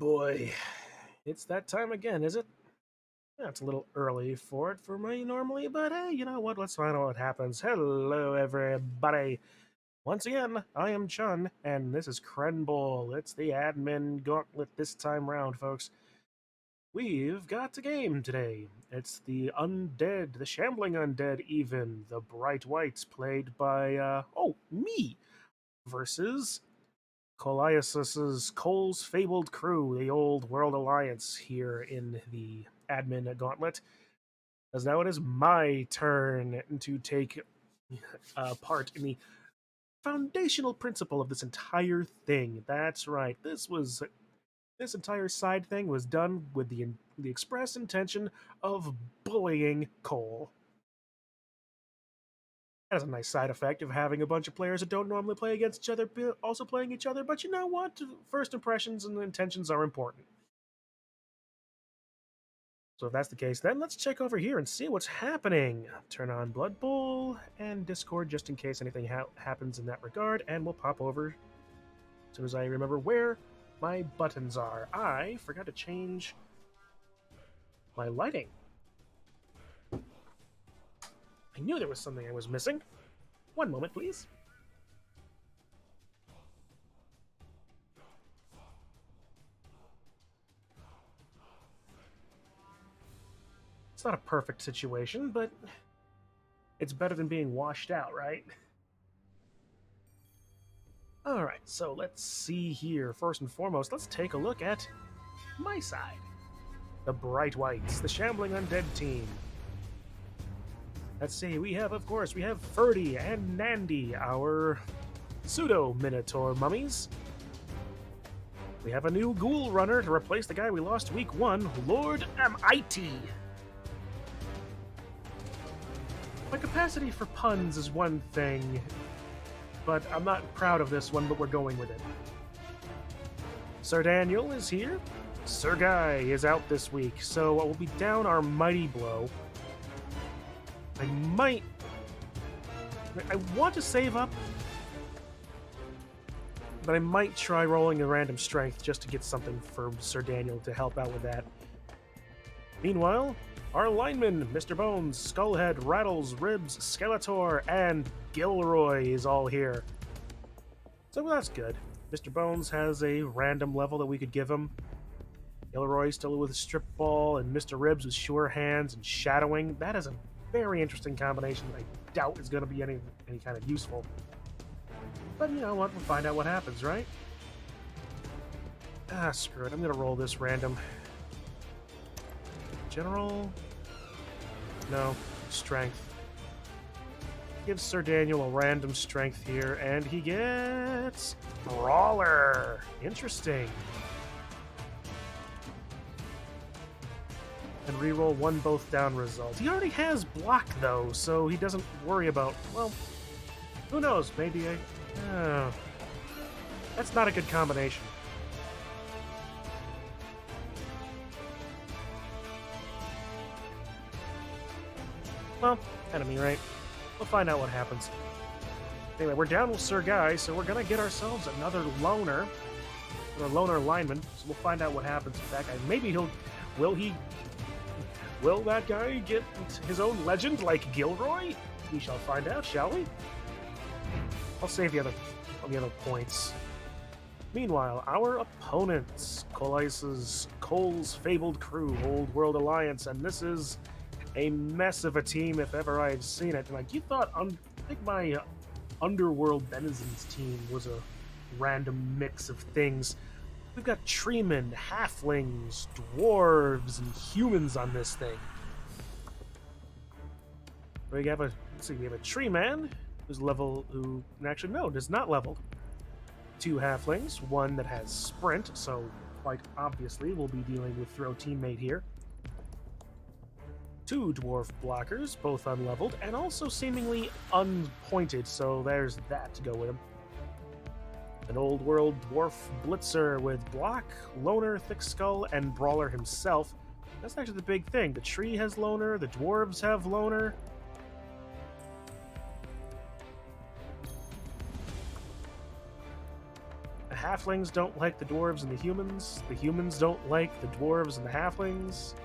boy. It's that time again, is it? Yeah, it's a little early for it for me normally, but hey, you know what? Let's find out what happens. Hello, everybody. Once again, I am Chun, and this is Crenbowl. It's the admin gauntlet this time round, folks. We've got a game today. It's the Undead, the Shambling Undead even, the Bright Whites, played by, me, versus Koleisus's Cole's fabled crew, the Old World Alliance, here in the admin gauntlet. As now it is my turn to take part in the foundational principle of this entire thing. That's right. This entire side thing was done with the express intention of bullying Cole. That is a nice side effect of having a bunch of players that don't normally play against each other also playing each other, but you know what? First impressions and intentions are important. So if that's the case, then let's check over here and see what's happening. Turn on Blood Bowl and Discord just in case anything happens in that regard, and we'll pop over as soon as I remember where my buttons are. I forgot to change my lighting. I knew there was something I was missing. One moment, please. It's not a perfect situation, but it's better than being washed out, right? Alright, so let's see here. First and foremost, let's take a look at my side. The Bright Whites, the Shambling Undead team. Let's see, we have Ferdy and Nandy, our pseudo-Minotaur mummies. We have a new Ghoul Runner to replace the guy we lost week 1, Lord M.I.T. My capacity for puns is one thing, but I'm not proud of this one, but we're going with it. Sir Daniel is here. Sir Guy is out this week, so we'll be down our Mighty Blow. I want to save up, but I might try rolling a random strength just to get something for Sir Daniel to help out with that. Meanwhile, our linemen, Mr. Bones, Skullhead, Rattles, Ribs, Skeletor, and Gilroy is all here. So that's good. Mr. Bones has a random level that we could give him. Gilroy still with a strip ball, and Mr. Ribs with sure hands and shadowing. That is a very interesting combination that I doubt is going to be any kind of useful. But you know what? We'll find out what happens, right? Ah, screw it. I'm going to roll this random. General? No. Strength. Gives Sir Daniel a random strength here, and he gets Brawler. Interesting. And reroll one both down results. He already has block, though, so he doesn't worry about, well, who knows, maybe that's not a good combination. Well, enemy, right? We'll find out what happens. Anyway, we're down with Sir Guy, so we're gonna get ourselves another loner. Or a loner lineman, so we'll find out what happens with that guy. Maybe will that guy get his own legend like Gilroy? We shall find out, shall we? I'll save the other points. Meanwhile, our opponents, Cole's fabled crew, Old World Alliance, and this is a mess of a team if ever I had seen it. Like, you thought, I think my Underworld Denizens team was a random mix of things. We've got treemen, halflings, dwarves, and humans on this thing. We have a tree man who's is not leveled. 2 halflings, one that has sprint, so quite obviously we'll be dealing with throw teammate here. 2 dwarf blockers, both unleveled, and also seemingly unpointed, so there's that to go with them. An old world dwarf blitzer with block, loner, thick skull, and brawler himself. That's actually the big thing. The tree has loner, the dwarves have loner. A halflings don't like the dwarves and the humans don't like the dwarves and the halflings.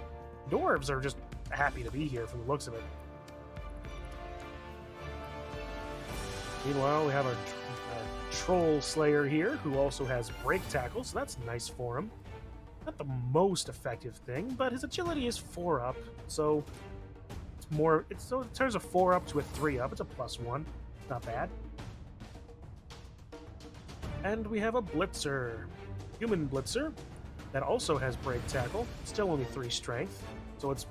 Dwarves are just happy to be here from the looks of it. Meanwhile, we have a troll slayer here who also has break tackle, so that's nice for him. Not the most effective thing, but his agility is 4 up, so it's more. So it turns a 4 up to a 3 up. It's a +1, not bad. And we have a blitzer, human blitzer, that also has break tackle. Still only 3 strength, so it's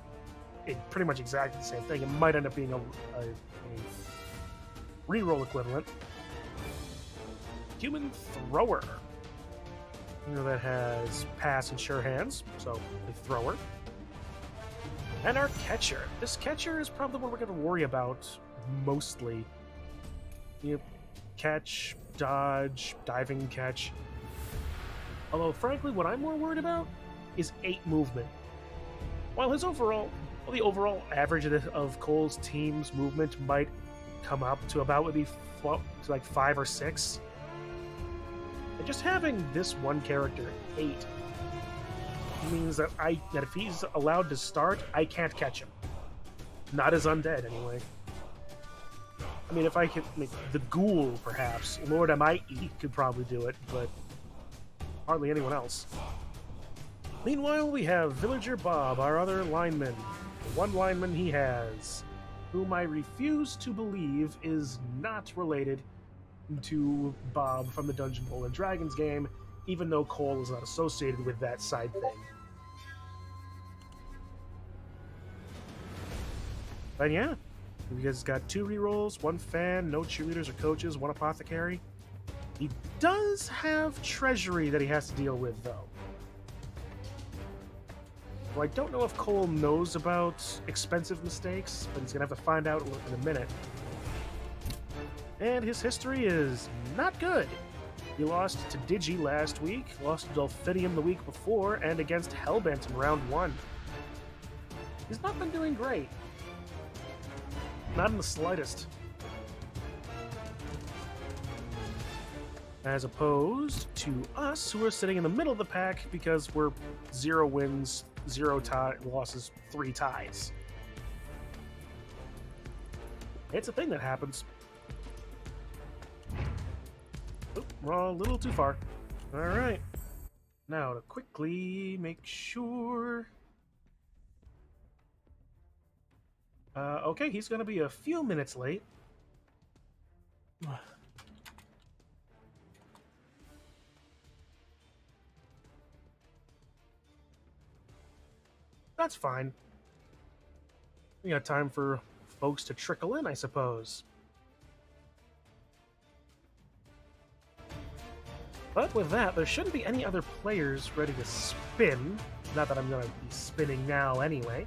pretty much exactly the same thing. It might end up being a reroll equivalent. Human thrower, that has pass and sure hands, so a thrower. And our catcher. This catcher is probably what we're going to worry about mostly. Catch, dodge, diving catch. Although, frankly, what I'm more worried about is 8 movement. While the overall average of Cole's team's movement might come up to about maybe like 5 or 6, and just having this one character 8 means that if he's allowed to start, I can't catch him. Not as Undead, anyway. I mean, if I could, the Ghoul, perhaps. Lord NYEHEHEHE could probably do it, but hardly anyone else. Meanwhile, we have Villager Bob, our other lineman. The one lineman he has, whom I refuse to believe is not related to Bob from the Dungeon Bowl and Dragons game, even though Cole is not associated with that side thing. But yeah, you guys got 2 rerolls, 1 fan, no cheerleaders or coaches, 1 apothecary. He does have treasury that he has to deal with, though. Well, I don't know if Cole knows about expensive mistakes, but he's going to have to find out in a minute. And his history is not good. He lost to Digi last week, lost to Dolphinium the week before, and against Hellbent in round 1. He's not been doing great. Not in the slightest. As opposed to us, who are sitting in the middle of the pack because we're 0 wins, 0 losses, 3 ties. It's a thing that happens. Oop, we're all a little too far. Alright. Now to quickly make sure... okay, he's going to be a few minutes late. That's fine. We got time for folks to trickle in, I suppose. But with that, there shouldn't be any other players ready to spin. Not that I'm going to be spinning now anyway.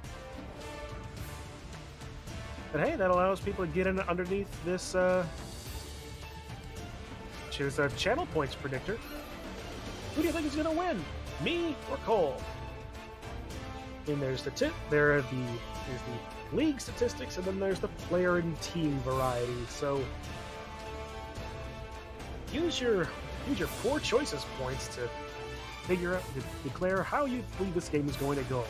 But hey, that allows people to get in underneath this, which is a channel points predictor. Who do you think is going to win? Me or Cole? And there's there's the league statistics, and then there's the player and team variety. So use your 4 choices points to figure out, to declare how you believe this game is going to go.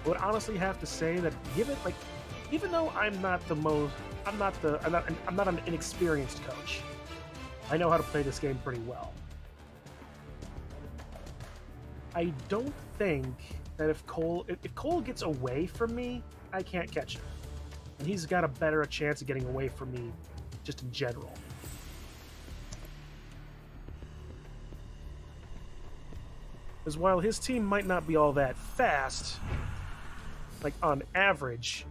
I would honestly have to say that even though I'm not an inexperienced coach, I know how to play this game pretty well. I don't think that if Cole gets away from me, I can't catch him. And he's got a better chance of getting away from me just in general. Because while his team might not be all that fast, like on average,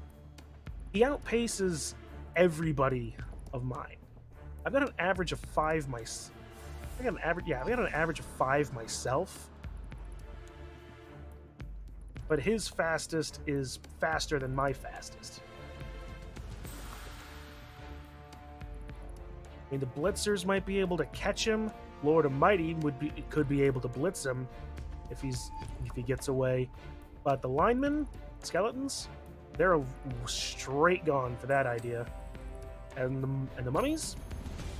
he outpaces everybody of mine. I've got an average of 5 myself. I've got an average of 5 myself. But his fastest is faster than my fastest. I mean, the blitzers might be able to catch him. Lord Almighty could be able to blitz him if he gets away. But the linemen, skeletons, they're straight gone for that idea. And the mummies,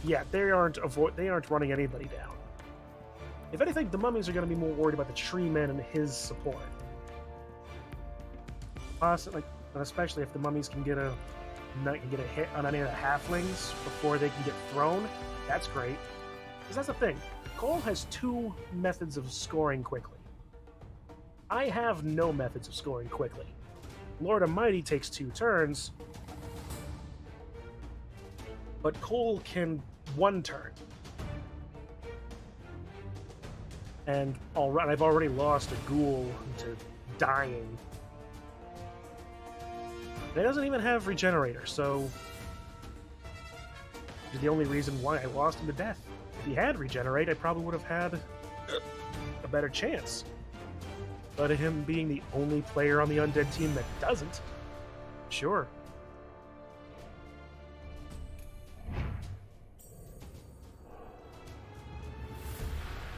yeah, they aren't running anybody down. If anything, the mummies are going to be more worried about the tree man and his support. Possibly, and especially if the mummies can get a hit on any of the halflings before they can get thrown, that's great. Because that's the thing, Cole has 2 methods of scoring quickly. I have no methods of scoring quickly. Lord Almighty takes 2 turns, but Cole can 1 turn. And I've already lost a ghoul to dying. It doesn't even have Regenerator, so it's the only reason why I lost him to death. If he had Regenerate, I probably would have had a better chance. But him being the only player on the Undead team that doesn't, sure.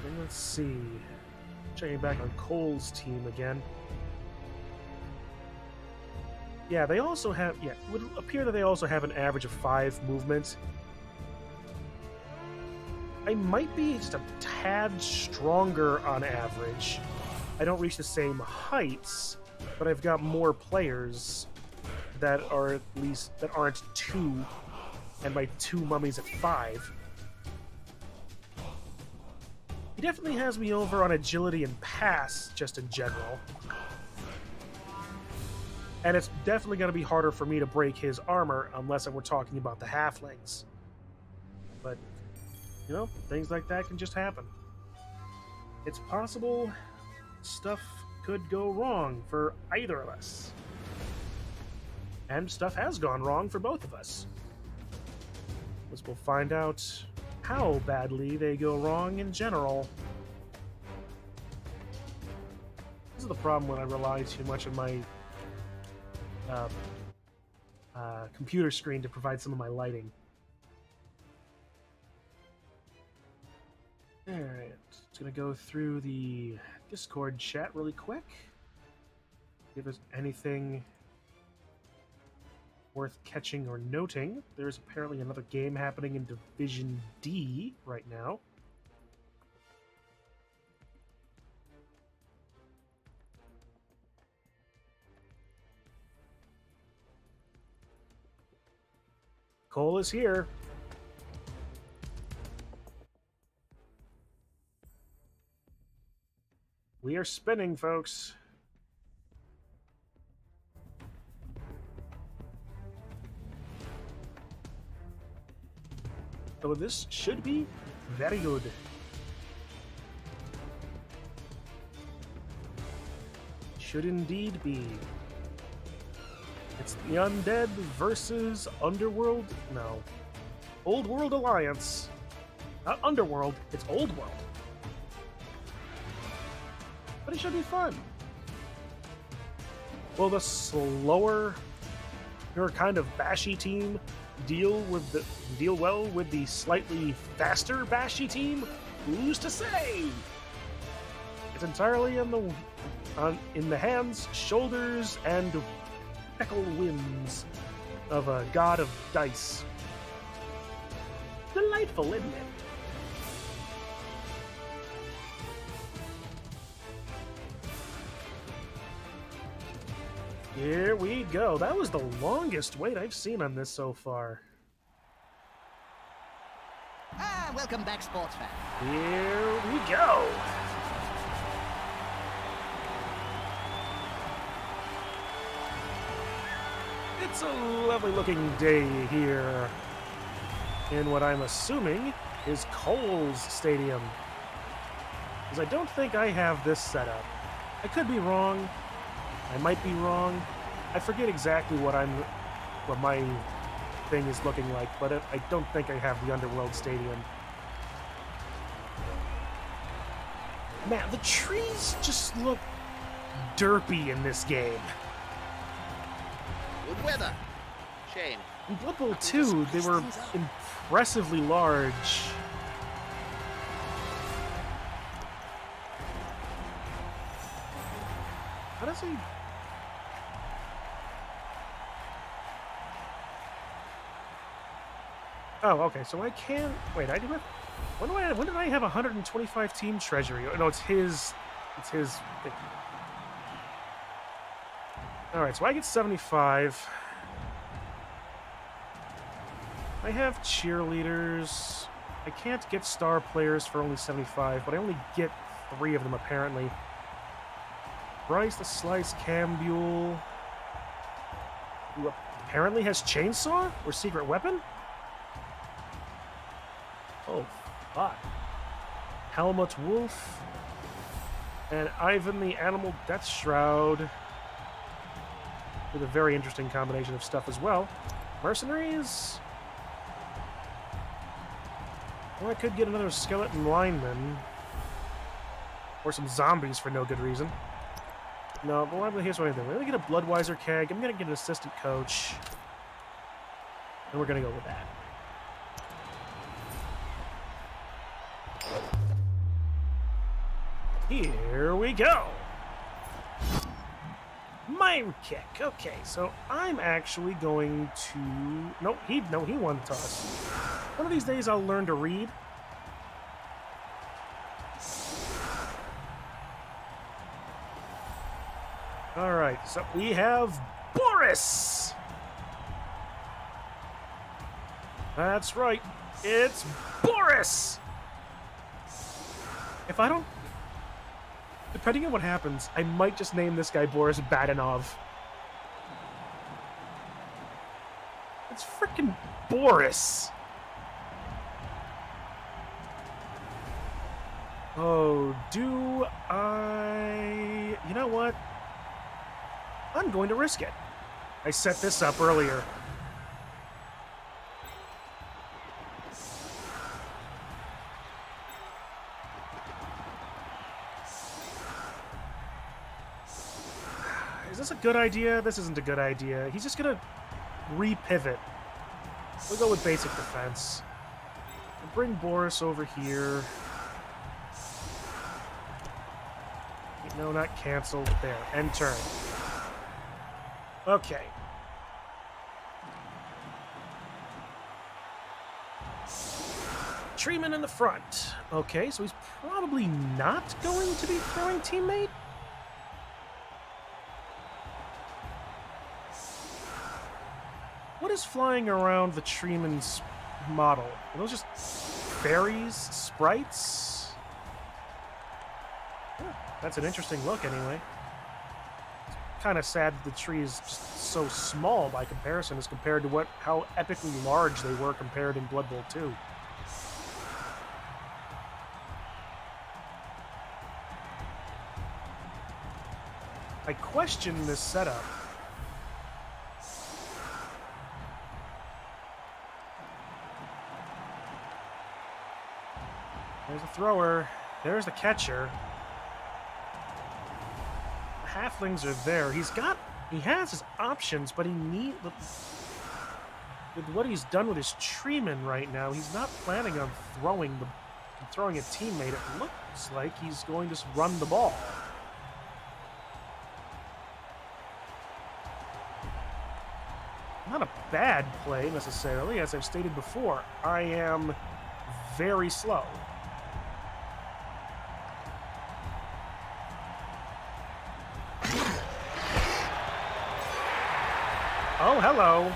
And let's see. Checking back on Cole's team again. Yeah, they also have... Yeah, it would appear that they also have an average of 5 movement. I might be just a tad stronger on average. I don't reach the same heights, but I've got more players that are at least... that aren't 2, and my 2 mummies at 5. He definitely has me over on agility and pass, just in general. And it's definitely going to be harder for me to break his armor unless we're talking about the halflings. But, you know, things like that can just happen. It's possible stuff could go wrong for either of us. And stuff has gone wrong for both of us. Because we'll find out how badly they go wrong in general. This is the problem when I rely too much on my computer screen to provide some of my lighting. Alright, just gonna go through the Discord chat really quick. If there's anything worth catching or noting. There's apparently another game happening in Division D right now. Cole is here. We are spinning, folks. So this should be very good. Should indeed be. It's the Undead versus Underworld. No. Old World Alliance. Not Underworld, it's Old World. But it should be fun. Will the slower, kind of bashy team deal well with the slightly faster bashy team? Who's to say? It's entirely in the hands, shoulders, and fickle whims of a god of dice. Delightful, isn't it? Here we go. That was the longest wait I've seen on this so far. Welcome back, sports fan. Here we go. It's a lovely looking day here in what I'm assuming is Cole's Stadium. Because I don't think I have this set up. I could be wrong. I might be wrong. I forget exactly what my thing is looking like, but I don't think I have the Underworld Stadium. Man, the trees just look derpy in this game. Good weather. Shame. In Blood Bowl 2, they were impressively large. How does he... Oh, okay. So I can wait. I do have. When did I have 125 team treasury? Oh, no, it's his. It's his thing. All right. So I get 75. I have cheerleaders. I can't get star players for only 75, but I only get 3 of them apparently. Bryce the Slice Cambule, who apparently has chainsaw or secret weapon. Oh, fuck. Helmut Wolf and Ivan the Animal Death Shroud with a very interesting combination of stuff as well. Mercenaries. Well, I could get another skeleton lineman or some zombies for no good reason. No, but here's what I'm doing. We're going to get a Bloodweiser keg. I'm going to get an assistant coach. And we're going to go with that. Here we go. Mine kick. Okay, so I'm actually going to... No, he won the toss. One of these days I'll learn to read. All right, so we have Boris. That's right, it's Boris. If I don't, depending on what happens, I might just name this guy Boris Badenov. It's freaking Boris. Oh, do I... You know what? I'm going to risk it. I set this up earlier. Is this a good idea? This isn't a good idea. He's just gonna re-pivot. We'll go with basic defense. We'll bring Boris over here. No, not cancel. There. End turn. Okay. Treeman in the front. Okay, so he's probably not going to be throwing teammate? What is flying around the Treeman's model? Are those just fairies? Sprites? Oh, that's an interesting look anyway. Kind of sad that the tree is just so small by comparison as compared to how epically large they were compared in Blood Bowl 2. I question this setup. There's a thrower. There's the catcher. Halflings are there. He has his options, but with what he's done with his Treeman right now, he's not planning on throwing a teammate. It looks like he's going to just run the ball. Not a bad play necessarily, as I've stated before. I am very slow. Oh, hello.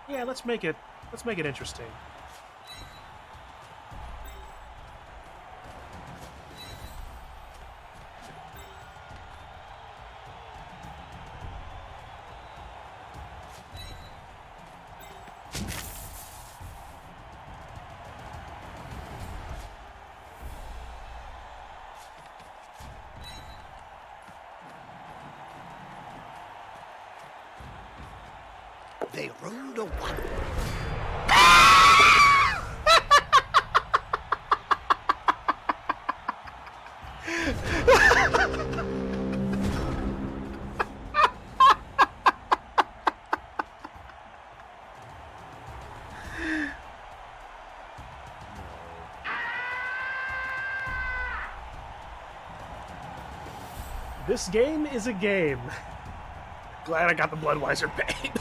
Yeah, let's make it interesting. They rolled a 1. This game is a game. Glad I got the Bloodweiser paid.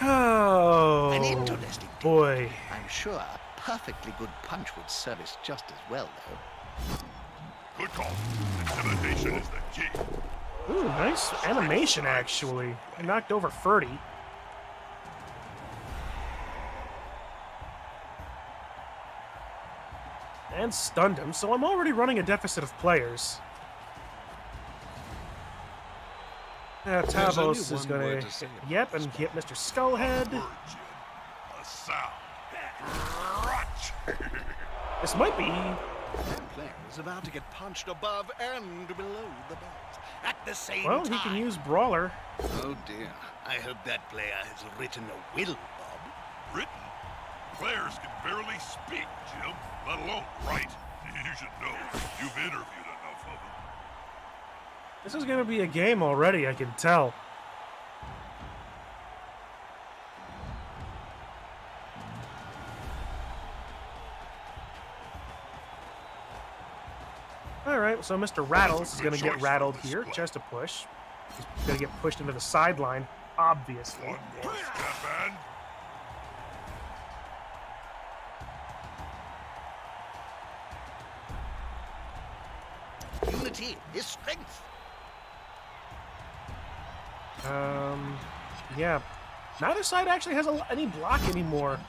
Oh, An interesting boy. technique. I'm sure a perfectly good punch would service just as well, though. Good call. Intimidation is the key. Ooh, nice animation, actually. I knocked over 30. And stunned him, so I'm already running a deficit of players. Tavos is gonna... Yep, and hit Mr. Skullhead. A sound. Crunch. This might be... That player is about to get punched above and below the belt at the same Well, time. he can use Brawler. Oh dear. I hope that player has written a will, Bob. Written? Players can barely speak, Jim, let alone write. You should know. You've interviewed enough of them. This is gonna be a game already, I can tell. Alright, so Mr. Rattles is gonna get rattled here. Just a push. He's gonna get pushed into the sideline, obviously. One more step and... Unity is strength. Yeah. Neither side actually has any block anymore.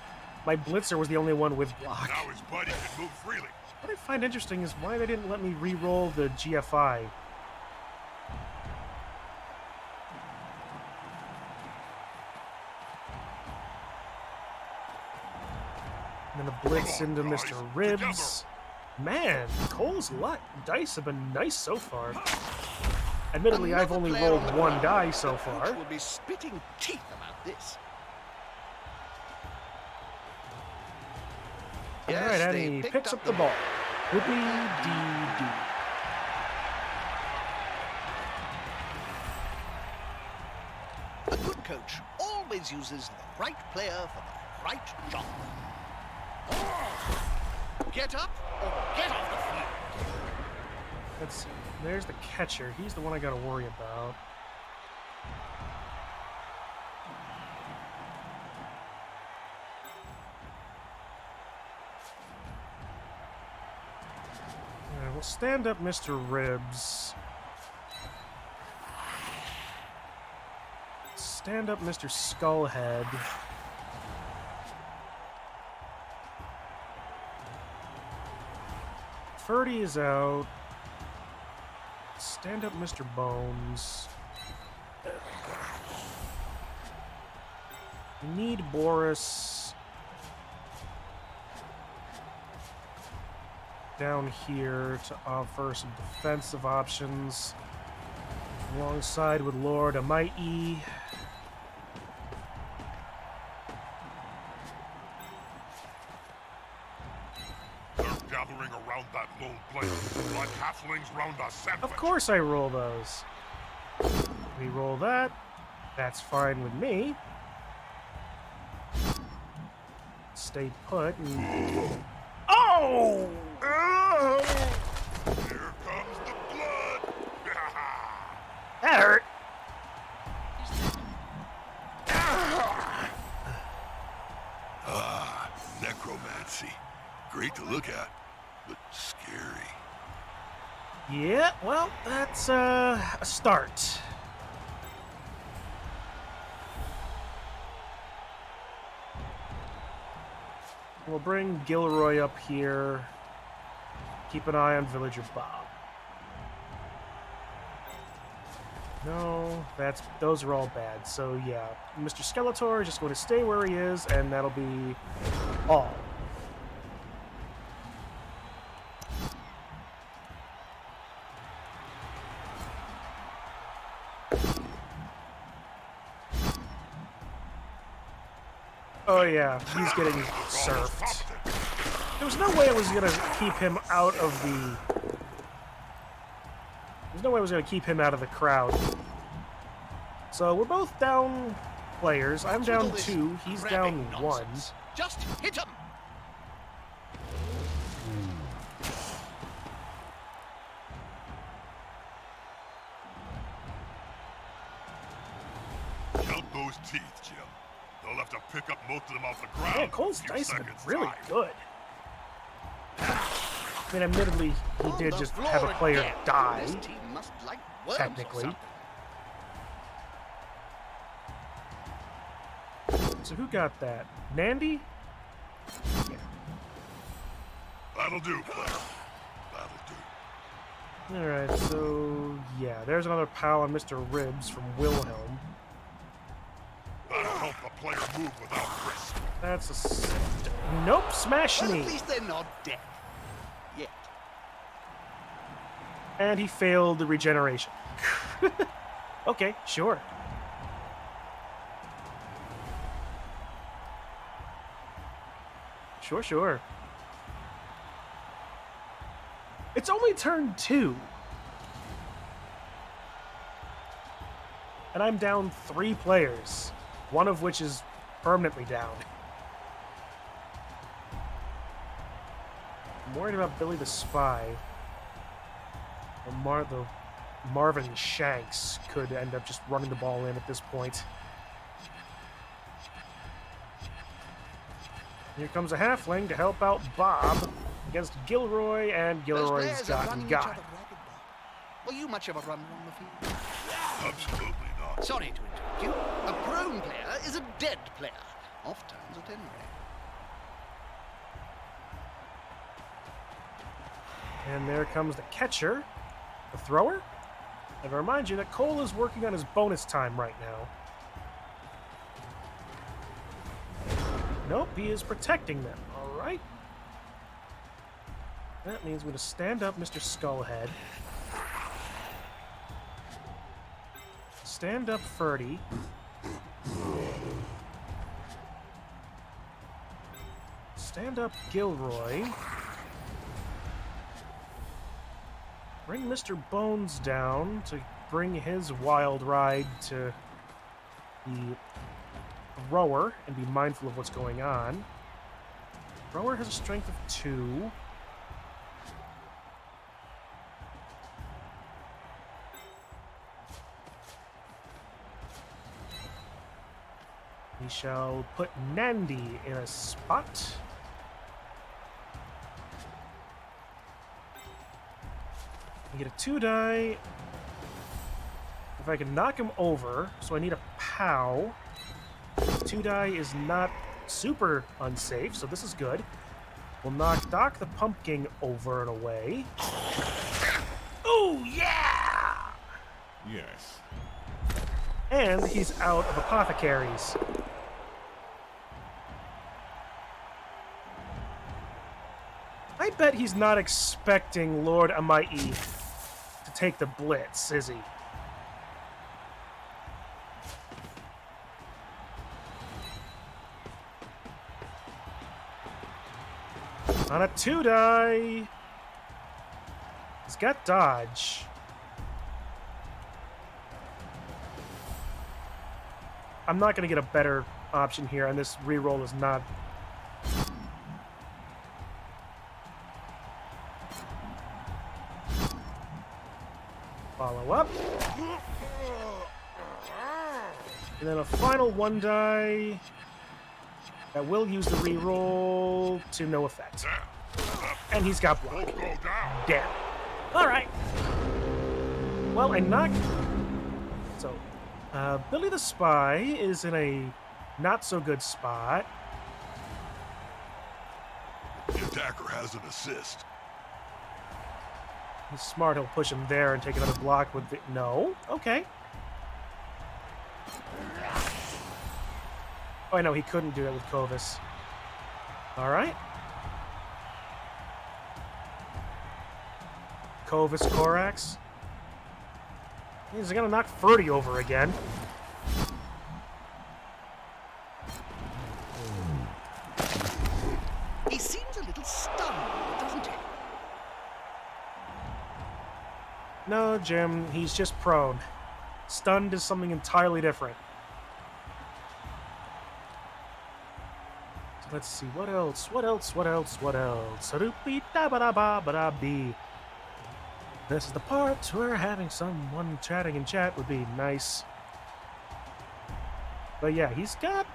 My Blitzer was the only one with block. Now his buddy can move freely. What I find interesting is why they didn't let me re-roll the GFI. And then a blitz into Mr. Ribs. Man, Cole's dice have been nice so far. Admittedly, I've only rolled one die so far. Will be spitting teeth about this. Alright, and he picks up the ball. Whoopie-dee-doo. A good coach always uses the right player for the right job. Get up or get off the field. Let's see. There's the catcher. He's the one I gotta worry about. Alright, we'll stand up Mr. Ribs. Stand up Mr. Skullhead. Ferdy is out. Stand up Mr. Bones. We need Boris down here to offer some defensive options alongside with Lord NYEHEHEHE. Gathering around that lone player, like halflings round a sandwich. Of course I roll those. We roll that. That's fine with me. Stay put and... Oh! Here comes the blood. That hurt. Necromancy. Great to look at, but scary. Yeah, well, that's a start. We'll bring Gilroy up here. Keep an eye on Villager Bob. No, those are all bad. So yeah, Mr. Skeletor is just going to stay where he is, and that'll be all. Oh yeah, he's getting surfed. There was no way I was gonna keep him out of the... There's no way I was gonna keep him out of the crowd. So we're both down players. I'm down 2, he's down 1. Just hit him! Count those teeth, Jim. They'll have to pick up most of them off the ground. Yeah, Cole's in a few dice have been seconds' really time. good. I mean, admittedly, he On did the just floor have a player again. die, This team must like worms or technically. something. So who got that? Nandy? Yeah. That'll do, player. That'll do. Alright, so... yeah, there's another pal on Mr. Ribs from Wilhelm. That'll help the player move without risk. That's a... nope, smash Well, me! at least they're not dead. Yet. And he failed the regeneration. Okay, sure. Sure. It's only turn 2. And I'm down 3 players, one of which is permanently down. I'm worried about Billy the Spy. The Marvin Shanks could end up just running the ball in at this point. Here comes a halfling to help out Bob against Gilroy, and Those Gilroy's players are running gotten each got. other ragged, Bob. Were you much of a runner on the field? Absolutely not. Sorry to interrupt you. A prone player is a dead player. Off turns at any rate. And there comes the catcher, the thrower. And I remind you that Cole is working on his bonus time right now. Nope, he is protecting them. All right. That means we're going to stand up Mr. Skullhead. Stand up Ferdy. Stand up Gilroy. Bring Mr. Bones down to bring his wild ride to the thrower and be mindful of what's going on. Thrower has a strength of 2. We shall put Nandy in a spot. I get a 2 die. If I can knock him over, so I need a POW. 2 die is not super unsafe, so this is good. We'll knock Doc the Pumpkin over and away. Oh, yeah! Yes. And he's out of apothecaries. I bet he's not expecting Lord Amai to take the blitz, is he? On a 2 die. He's got dodge. I'm not going to get a better option here, and this reroll is not... Follow up. And then a final 1 die that will use the reroll to no effect. And he's got block. Go down. Damn. Alright. Well, I knocked... So, Billy the Spy is in a not-so-good spot. The attacker has an assist. He's smart, he'll push him there and take another block with the... No? Okay. Oh, I know, he couldn't do that with Koleisus. Alright. Koleisus Korax. He's gonna knock Ferdy over again. He seems a little stuck No, Jim, he's just prone. Stunned is something entirely different. So let's see, what else? What else? What else? What else? Sadoopy-da-ba-da-ba-ba-da-bee. This is the part where having someone chatting in chat would be nice. But yeah, he's got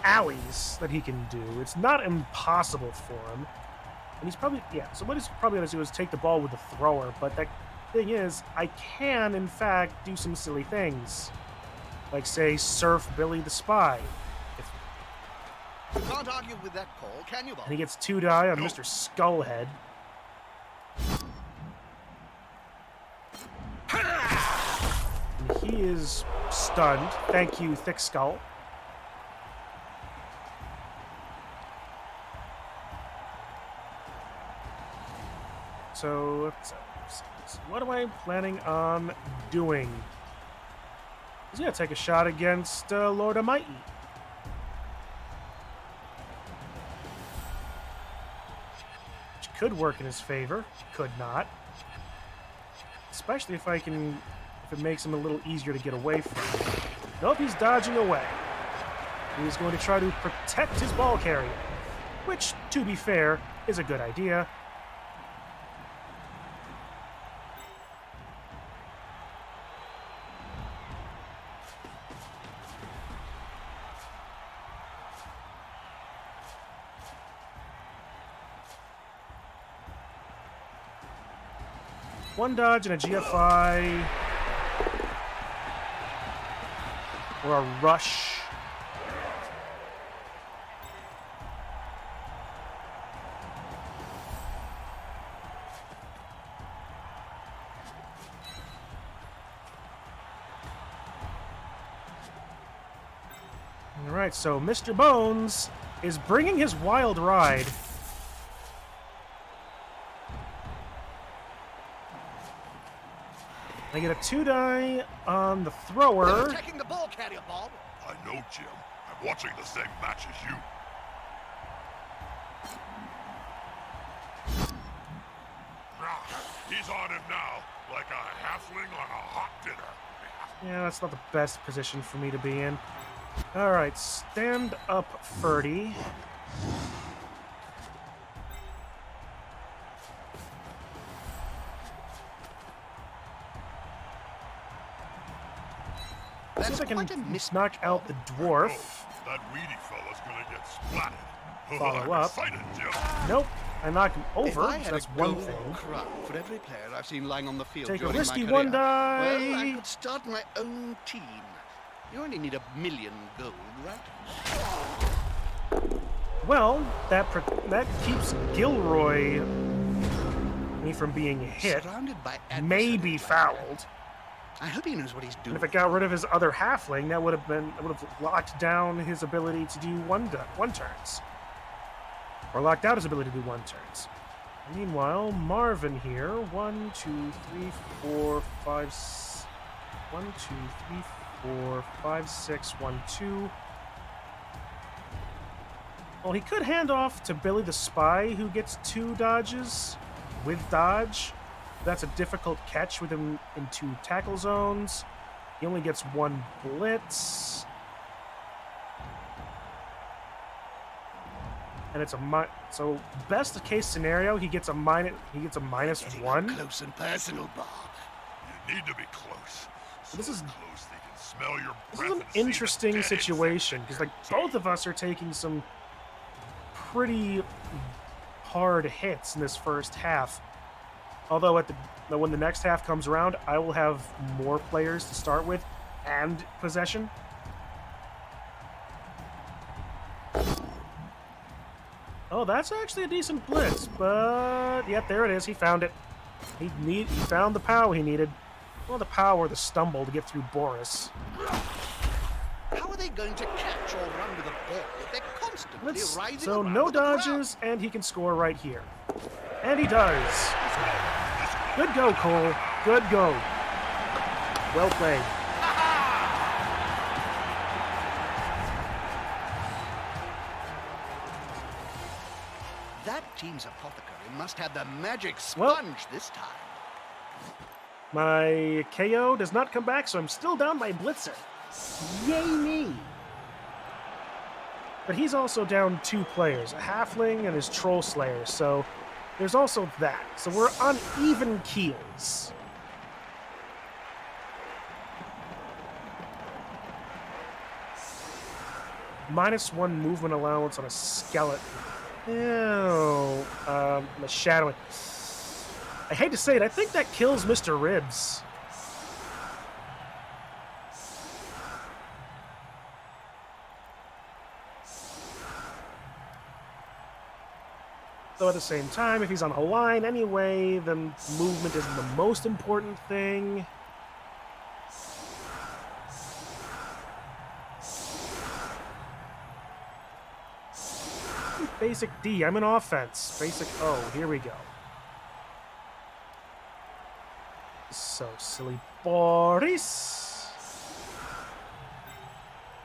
alleys that he can do. It's not impossible for him. And he's probably, yeah, so what he's probably going to do is take the ball with the thrower. But the thing is, I can, in fact, do some silly things. Like, say, surf Billy the Spy. You can't argue with that call, can you, Bob? And he gets 2 die on Mr. Skullhead. And he is stunned. Thank you, Thick Skull. So, what am I planning on doing? He's going to take a shot against Lord Almighty. Which could work in his favor. Could not. Especially if it makes him a little easier to get away from. Nope, he's dodging away. He's going to try to protect his ball carrier. Which, to be fair, is a good idea. One dodge and a GFI. Or a rush. Alright, so Mr. Bones is bringing his wild ride. I get a 2 die on the thrower. They're attacking the ball carrier, Bob. I know, Jim. I'm watching the same match as you. He's on him now, like a halfling on a hot dinner. Yeah, that's not the best position for me to be in. Alright, stand up, Ferdy. See if I can knock out the dwarf. Oh, that weedy fella's gonna get splatted. Follow I'm up. excited, Jim. Nope, I knock him If over, I so had that's a one gold thing. crown for every player I've seen lying on the field Take a during risky my 1 career, die. well, I could start my own team. You only need 1,000,000 gold, right? Well, that keeps Gilroy me from being hit. Surrounded by Maybe adversaries like fouled. that. I hope he knows what he's doing. And if it got rid of his other halfling, that would have locked down his ability to do one turns. Or locked out his ability to do 1 turns. Meanwhile, Marvin here. 1, 2, 3, 4, 5. 1, 2, 3, 4, 5, 6, 1, 2. Well, he could hand off to Billy the Spy, who gets 2 dodges with dodge. That's a difficult catch with him in 2 tackle zones. He only gets 1 blitz. And it's so best case scenario, he gets a minus Getting -1. up close and personal, Bob. You need to be close. So This is- close they can smell your This breath is an and see the interesting dead situation because like both of us are taking some pretty hard hits in this first half. Although when the next half comes around, I will have more players to start with and possession. Oh, that's actually a decent blitz, but yeah, there it is. He found it. He found the POW he needed. Well, the POW or the stumble to get through Boris. How are they going to catch or run with a ball if they're constantly writhing So around no with the ground? dodges, and he can score right here. And he does. Good go, Cole. Good go. Well played. That team's apothecary must have the magic sponge this time. My KO does not come back, so I'm still down by Blitzer. Yay me! But he's also down 2 players, a Halfling and his Troll Slayer, so there's also that. So we're on even keels. -1 movement allowance on a skeleton. Ew. The shadowing. I hate to say it, I think that kills Mr. Ribs. Though at the same time, if he's on a line anyway, then movement isn't the most important thing. Basic D, I'm in offense. Basic O, here we go. So silly Boris.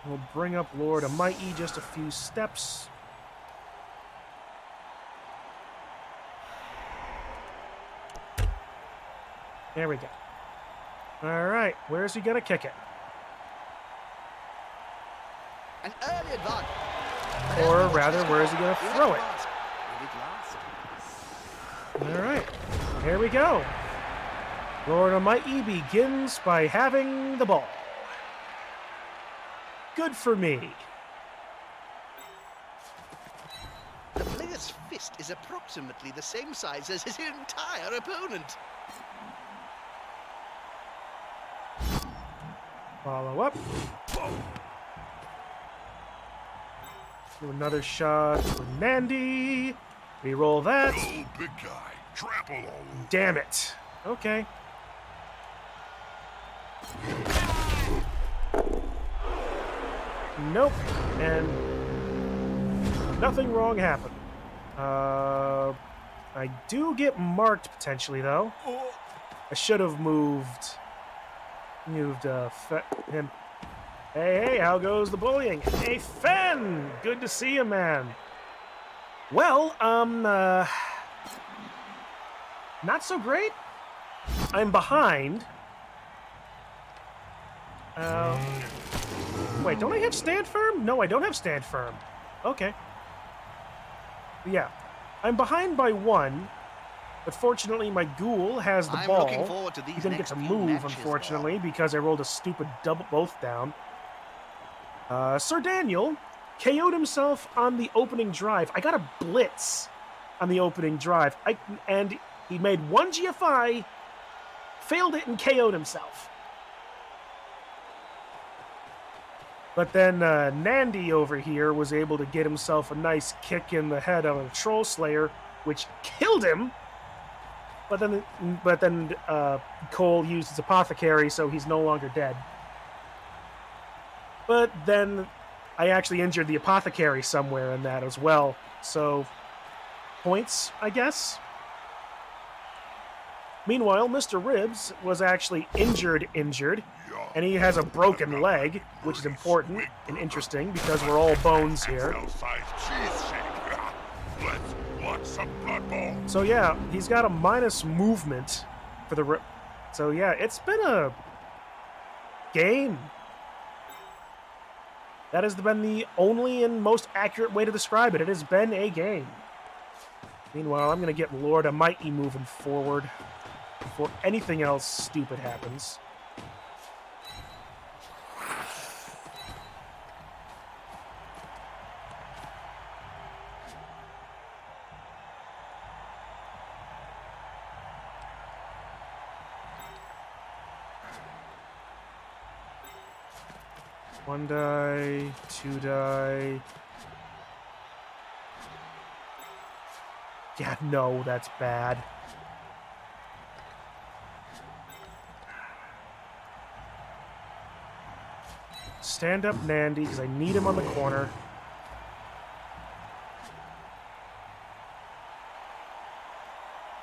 We'll bring up Lord of Mighty just a few steps. There we go. All right, where's he gonna kick it? An early advantage. Or rather, where is he gonna throw it? All right, here we go. Lord Almighty begins by having the ball. Good for me. The player's fist is approximately the same size as his entire opponent. Follow up. Do another shot for Nandy. Reroll that. Oh, big guy. Trample all over. Damn it. Okay. Nope. And nothing wrong happened. I do get marked potentially, though. I should have moved him. Hey, how goes the bullying? Hey, Fen! Good to see you, man. Well, not so great. I'm behind. Wait, don't I have stand firm? No, I don't have stand firm. Okay. Yeah. I'm behind by 1, but fortunately my ghoul has the ball. Looking forward to these he didn't get to move, unfortunately, because I rolled a stupid double both down. Sir Daniel KO'd himself on the opening drive. I got a blitz on the opening drive. And he made 1 GFI, failed it, and KO'd himself. But then Nandy over here was able to get himself a nice kick in the head on a Troll Slayer, which killed him. But then Cole used his Apothecary, so he's no longer dead. But then I actually injured the Apothecary somewhere in that as well. So, points, I guess. Meanwhile, Mr. Ribs was actually injured, and he has a broken leg, which is important and interesting because we're all bones here. Let's watch some Blood Bowl. So yeah, he's got a minus movement for the rip. So yeah, it's been a game. That has been the only and most accurate way to describe it. It has been a game. Meanwhile, I'm going to get Lord Almighty moving forward before anything else stupid happens. One die, 2 die. Yeah, no, that's bad. Stand up Nandy, because I need him on the corner.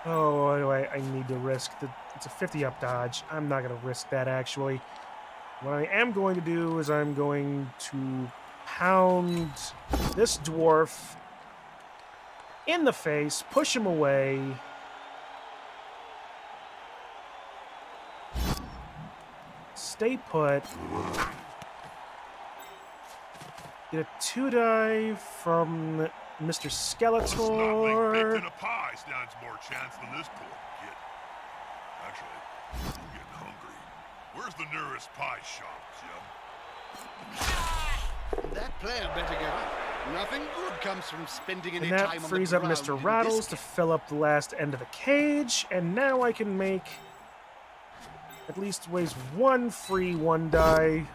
Oh, I need to risk. It's a 50-up dodge. I'm not going to risk that, actually. What I am going to do is I'm going to pound this dwarf in the face, push him away. stay put. Get a 2-die from Mr. Snottling baked Skeletor. in a pie stands more chance than this poor kid. Actually, I'm getting hungry. Where's the nearest pie shop, Jim? That player better get up. Nothing good comes from spending any And time that on the frees up ground Mr. in Rattles this to game. fill up the last end of the cage. And now I can make at least ways one free 1-die.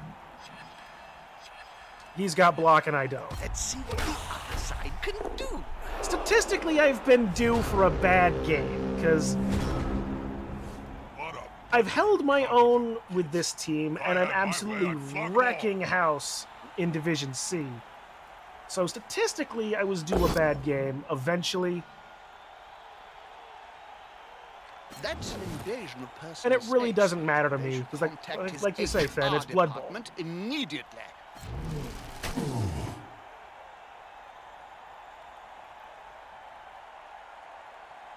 He's got block and I don't. Let's see what the other side can do. Statistically, I've been due for a bad game, because What up? I've held my own with this team, and I'm absolutely wrecking house in Division C. So statistically, I was due a bad game eventually, That's an invasion of personal and it really space. doesn't matter to They me, should because contact his like you say, Fen, HR it's Blood Bowl. department immediately.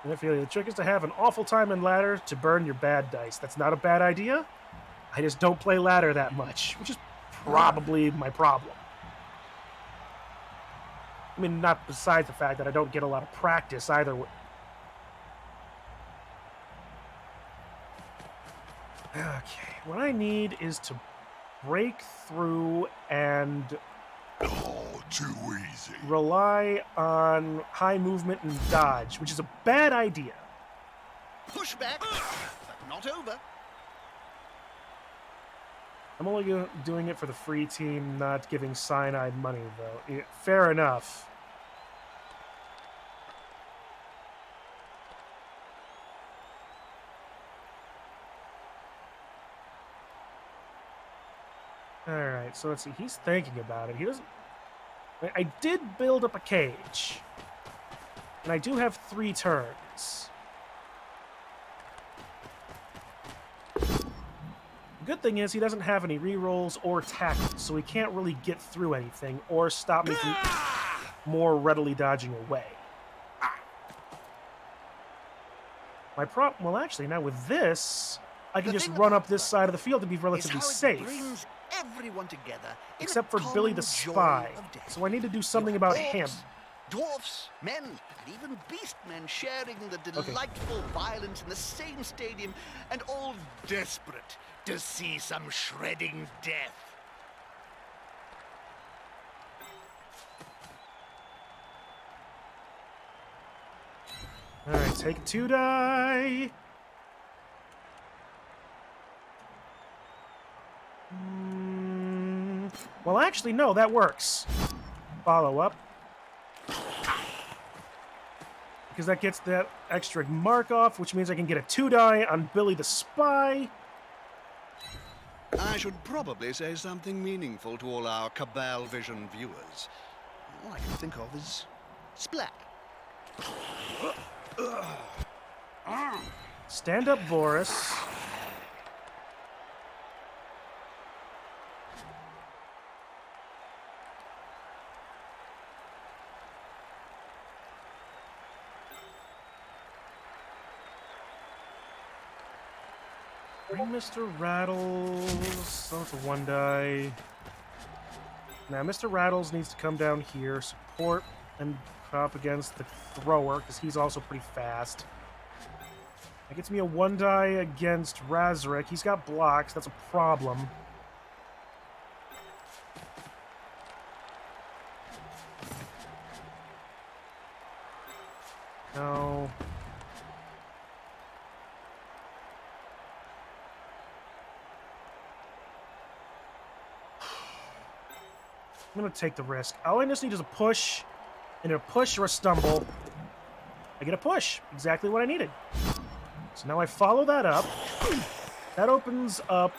And I feel the trick is to have an awful time in ladder to burn your bad dice. That's not a bad idea. I just don't play ladder that much, which is probably my problem. I mean, not besides the fact that I don't get a lot of practice either. Okay, what I need is to break through and Oh, too easy. rely on high movement and dodge, which is a bad idea. Push back, but not over. I'm only doing it for the free team, not giving cyanide money, though. Fair enough. Alright, so let's see. He's thinking about it. He doesn't... I did build up a cage. And I do have 3 turns. The good thing is he doesn't have any rerolls or tackles, so he can't really get through anything or stop me from more readily dodging away. Well, actually, now with this, I can The just thing run about up this Blood side of the field and be Is relatively how it safe. brings everyone together in Except a for Billy common the joy Spy. of death. So I need to do something You about have him. orcs, dwarfs, men, and even beast men sharing the delightful violence in the same stadium, and all desperate to see some shredding death. Alright, take a 2-die. Well, actually, no, that works. Follow up. Because that gets that extra mark off, which means I can get a 2-die on Billy the Spy. I should probably say something meaningful to all our Cabal Vision viewers. All I can think of is splat. Stand up, Boris. Bring Mr. Rattles. Oh, it's a 1-die. Now, Mr. Rattles needs to come down here, support, and up against the thrower, because he's also pretty fast. That gets me a 1-die against Razorek. He's got blocks. That's a problem. No. I'm going to take the risk. All I just need is a push, and a push or a stumble. I get a push. Exactly what I needed. So now I follow that up. That opens up...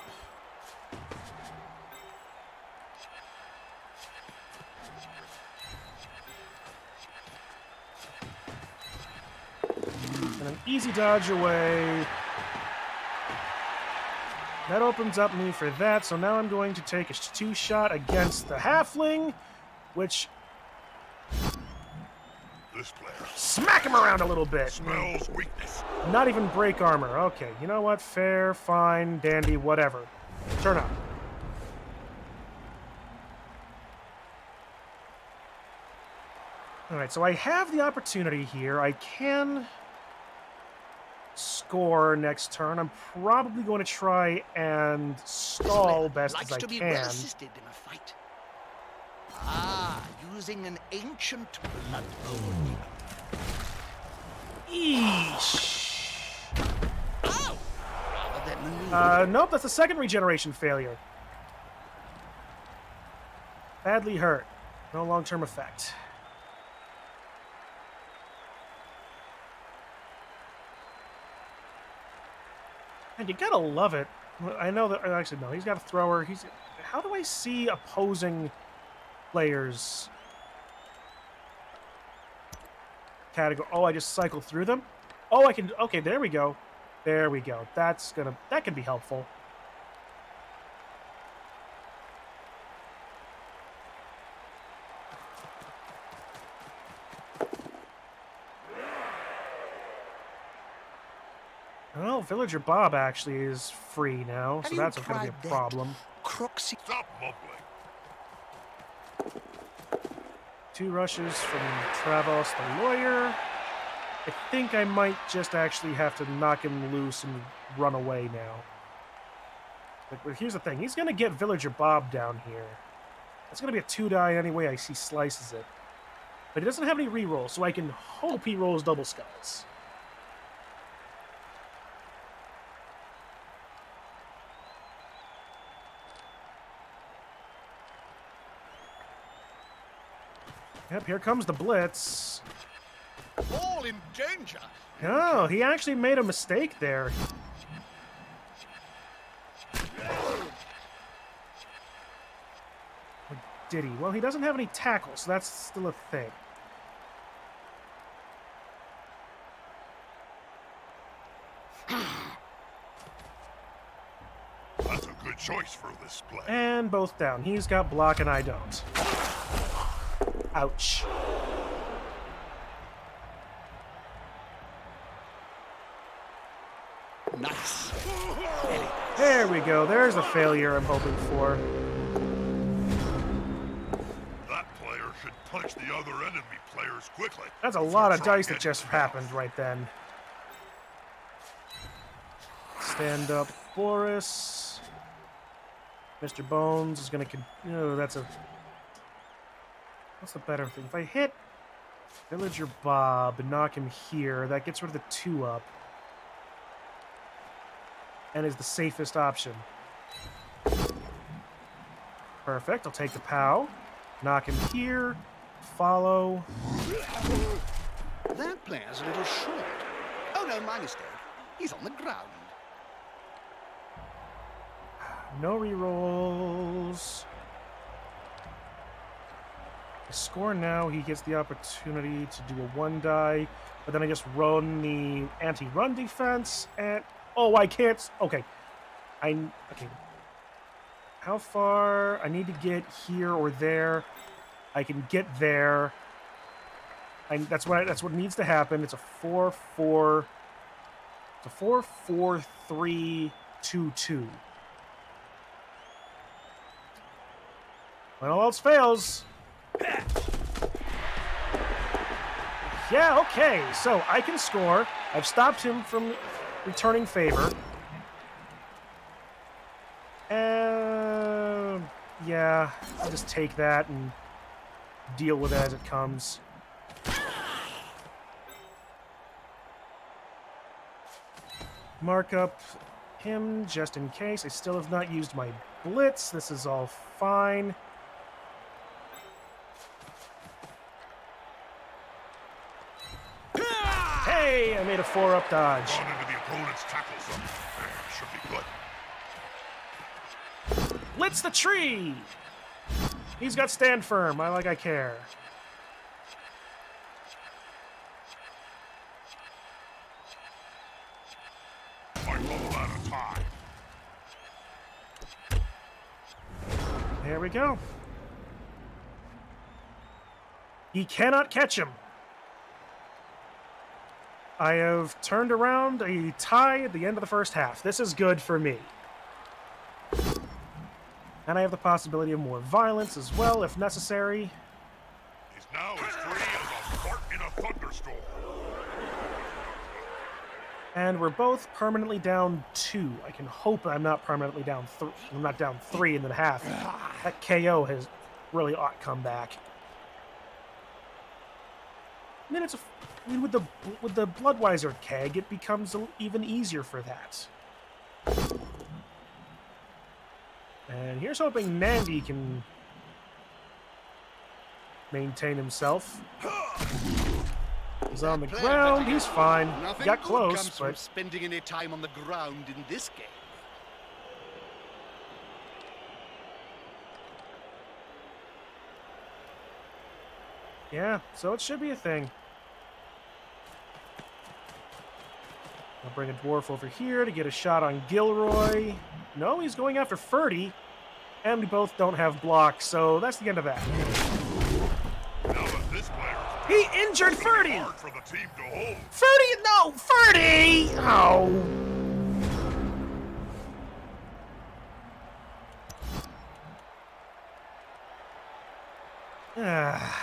and an easy dodge away. That opens up me for that, so now I'm going to take a 2-shot against the halfling, which... This player smack him around a little bit. smells weakness. Not even break armor. Okay, you know what? Fair, fine, dandy, whatever. Turn up. Alright, so I have the opportunity here. I can score next turn. I'm probably going to try and stall best as I to be can. well assisted in a fight. Ah, using an ancient blood bowl. Eesh. Oh! Rather than maneuver. Nope, that's the second regeneration failure. Badly hurt. No long-term effect. And you gotta love it. I know that. Actually, no. He's got a thrower. How do I see opposing players' category? Oh, I just cycle through them. Oh, I can. Okay, there we go. There we go. That can be helpful. Well, Villager Bob actually is free now, so that's going to be a problem. Stop mumbling. 2 rushes from Travos the lawyer. I think I might just actually have to knock him loose and run away now. But here's the thing. He's going to get Villager Bob down here. That's going to be a 2-die anyway. I see slices it. But he doesn't have any rerolls, so I can hope he rolls double skulls. Yep, here comes the blitz. All in danger. Oh, he actually made a mistake there. Or did he? Well, he doesn't have any tackle, so that's still a thing. That's a good choice for this play. And both down. He's got block and I don't. Ouch. Nice. There we go. There's the failure I'm hoping for. That player should punch the other enemy players quickly. That's a lot of dice that just happened right then. Stand up, Boris. Mr. Bones is going to... that's a... What's the better thing? If I hit Villager Bob and knock him here, that gets rid of the 2-up. And is the safest option. Perfect. I'll take the POW. Knock him here. Follow. That player's a little short. Oh no, my mistake. He's on the ground. No rerolls. I score now. He gets the opportunity to do a 1-die, but then I just run the anti-run defense, and oh, I can't. Okay, okay. How far? I need to get here or there. I can get there. That's what needs to happen. It's a 4-4. It's a 4-4-3-2-2. When all else fails. Yeah, okay. So I can score. I've stopped him from returning favor. Yeah, I'll just take that and deal with it as it comes. Mark up him just in case. I still have not used my blitz. This is all fine. Hey, I made a 4-up dodge. Run into the opponent's tackle zone. Should be good. Blitz the tree! He's got stand firm. I care. Might roll out of time. There we go. He cannot catch him. I have turned around a tie at the end of the first half. This is good for me. And I have the possibility of more violence as well, if necessary. He's now as free as a fart in a thunderstorm. And we're both permanently down 2. I can hope I'm not permanently down 3. I'm not down 3 and then a half. That KO has really ought come back. I mean, with the Bloodweiser keg, it becomes even easier for that. And here's hoping Nandy can maintain himself. He's on the ground. He's fine. Nothing Got good close, comes from but spending any time on the ground in this game. yeah. So it should be a thing. I'll bring a dwarf over here to get a shot on Gilroy. No, he's going after Ferdy. And we both don't have blocks, so that's the end of that. Now that this player He injured Ferdy! hard for the team to hold. Ferdy! No! Ferdy! Oh! Ah.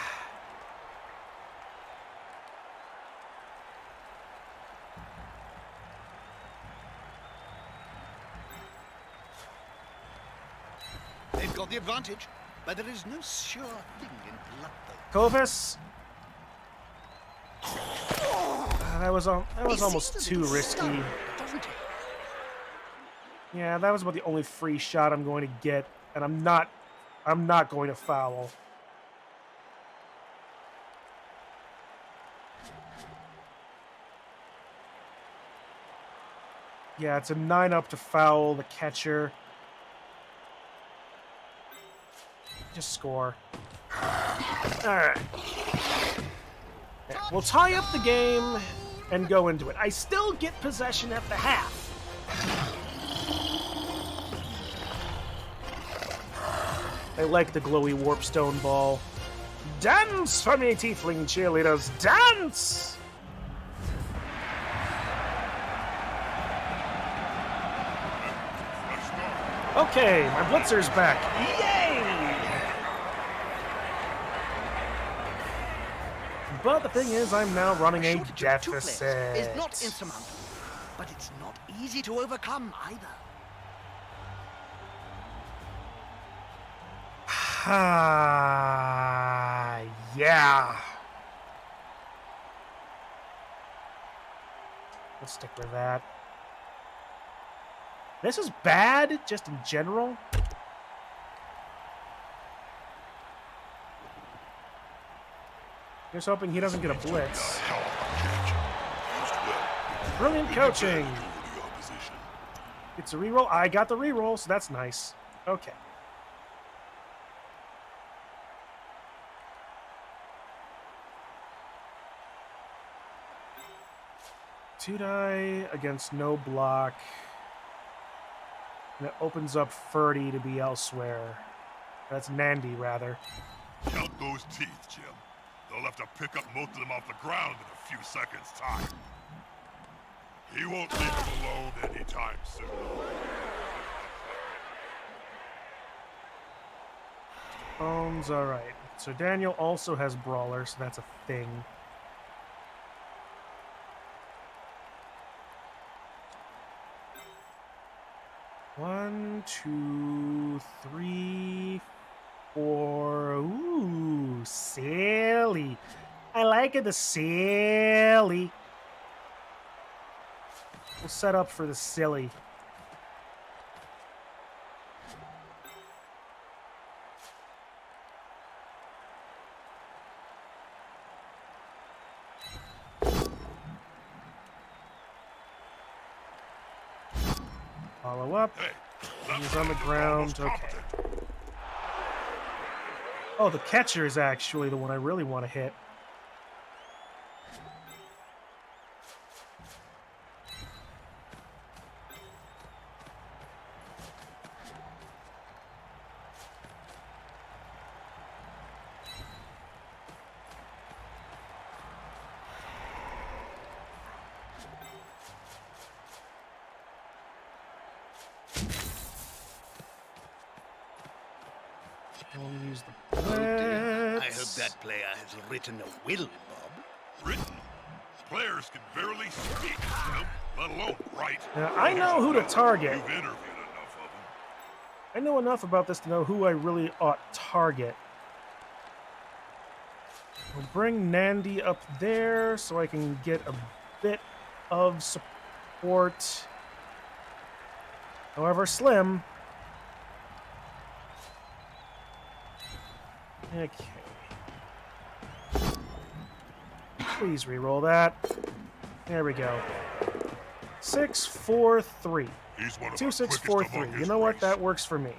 They've got the advantage, but there is no sure thing in blood, though. Koleisus. That was almost too risky. Doesn't he? Yeah, that was about the only free shot I'm going to get, and I'm not going to foul. Yeah, it's a 9-up to foul the catcher. Just score. Alright. We'll tie up the game and go into it. I still get possession at the half. I like the glowy warpstone ball. Dance for me, tiefling cheerleaders, dance! Okay, my blitzer's back. Yay! But the thing is, I'm now running a Shortage of 2 players deficit. is not insurmountable, but it's not easy to overcome either. Ah, yeah. Let's stick with that. This is bad, just in general. Here's hoping he doesn't get a blitz. Brilliant coaching. It's a reroll. I got the reroll, so that's nice. Okay. Two die against no block. And it opens up Ferdy to be elsewhere. That's Nandy, rather. Count those teeth, Jim. They'll have to pick up most of them off the ground in a few seconds' time. He won't leave them alone anytime soon. Bones, alright. So Daniel also has Brawler, so that's a thing. One, two, three, four. Ooh, silly. I like it, the silly. We'll set up for the silly. Follow up. Hey, He's on the ground. Okay. Oh, the catcher is actually the one I really want to hit. that player has written a will, Bob. Written. Players can barely speak, Jim, let alone write. Now, I know who to target. You've interviewed enough of them. I know enough about this to know who I really ought to target. We'll bring Nandy up there so I can get a bit of support. However slim. Okay. Please re-roll that. There we go. 6, 4, 3. He's one of 2, the 6, quickest 4, among 3. You his know what? race. That works for me.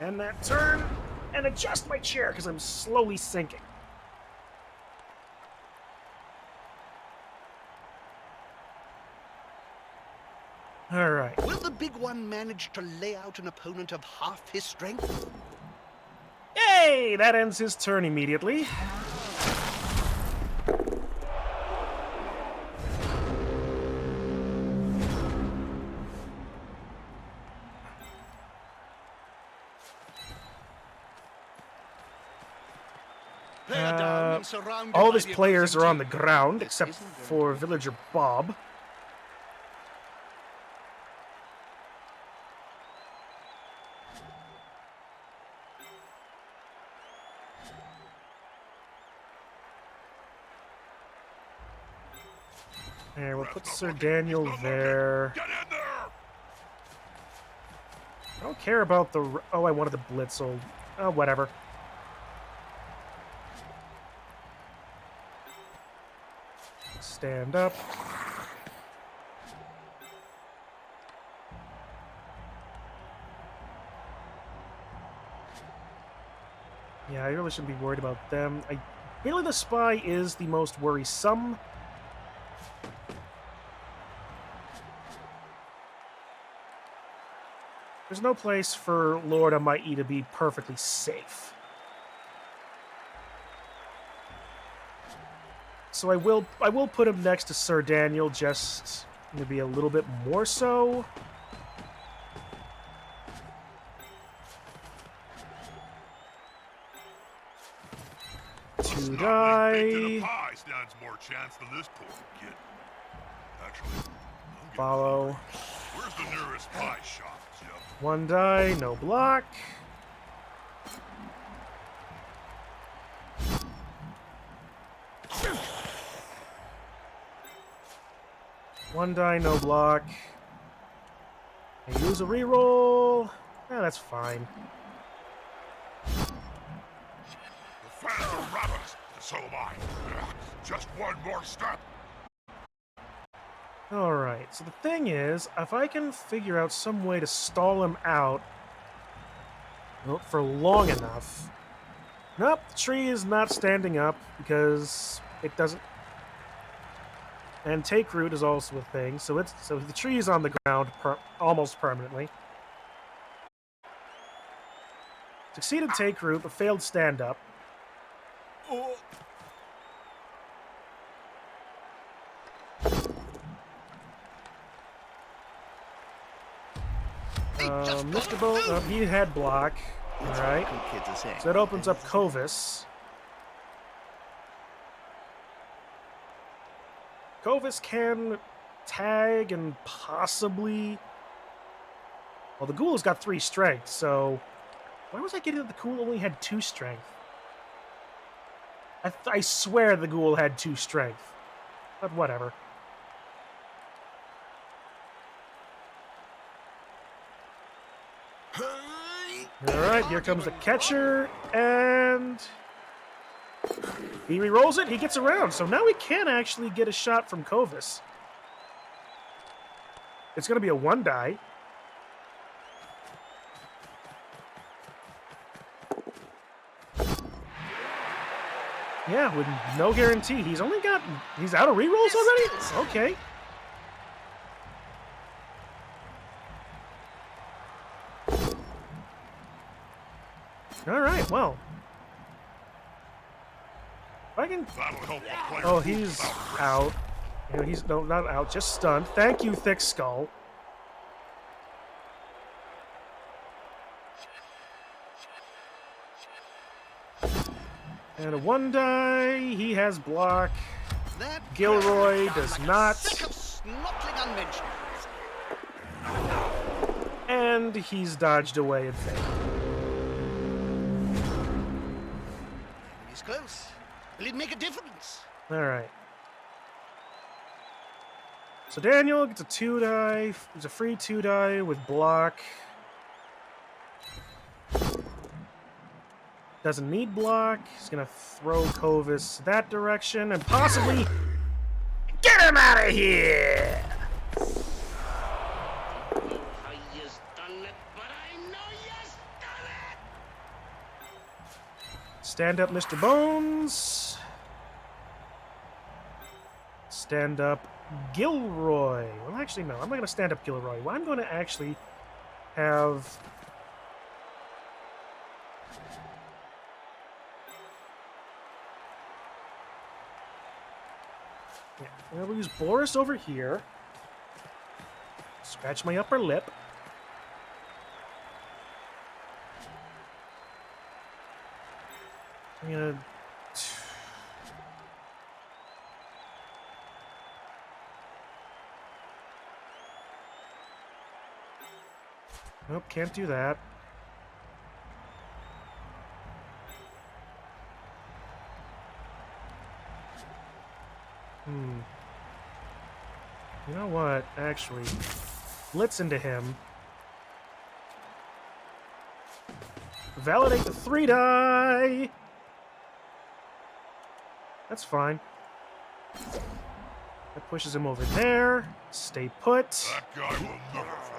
And that turn, and adjust my chair because I'm slowly sinking. All right. Will the big one manage to lay out an opponent of half his strength? Yay! That ends his turn immediately. Player down and surrounded All of by his the players are opposing on the team. ground This except isn't going for to- Villager Bob. There, we'll put Sir Daniel there. Get in there! I don't care about the... Oh, I wanted the Blitzel. Oh, whatever. Stand up. Yeah, I really shouldn't be worried about them. Really, the Spy is the most worrisome. There's no place for Lord Almighty to be perfectly safe. So I will put him next to Sir Daniel, just maybe a little bit more so. Two Baked in a die. pie stands more chance than this poor kid. Actually, I'm getting Follow. hungry. Where's the nearest pie shop, Jim? One die, no block. One die, no block. I use a reroll. Yeah, that's fine. The fans are ravenous, and so am I. Ugh, just one more step. Alright, so the thing is, if I can figure out some way to stall him out for long enough... Nope, the tree is not standing up because it doesn't... And take root is also a thing, so the tree is on the ground almost permanently. Succeeded take root, but failed stand up. Mr. Bolt, he had block. Alright. So that opens up Koleisus. Koleisus can tag and possibly... Well, the Ghoul's got 3 strength, so... Why was I getting that the Ghoul only had 2 strength? I swear the Ghoul had 2 strength. But whatever. Alright, here comes the catcher, and... He re-rolls it, he gets around, so now we can actually get a shot from Koleisus. It's going to be a 1 die. Yeah, with no guarantee. He's out of re-rolls already? Okay. Alright, well. If I can... That'll help the player Oh, move he's without risk. out. You know, he's no, not out, just stunned. Thank you, Thick Skull. And a 1 die. He has block. That Gilroy sounds does like a not. sack of snottling unmentionables. And he's dodged away and failed. Enemy's close. Will it make a difference? Alright. So Daniel gets a 2 die. It's a free 2 die with block. Doesn't need block. He's gonna throw Kovis that direction and possibly get him out of here! Stand up, Mr. Bones. Stand up, Gilroy. Well, actually, no. I'm not going to stand up Gilroy. Well, I'm going to actually have... Yeah, I'm going to use Boris over here. Scratch my upper lip. I'm going to... Nope, can't do that. You know what? Actually, blitz into him. Validate the 3 die! That's fine. That pushes him over there. Stay put. That guy will never fall.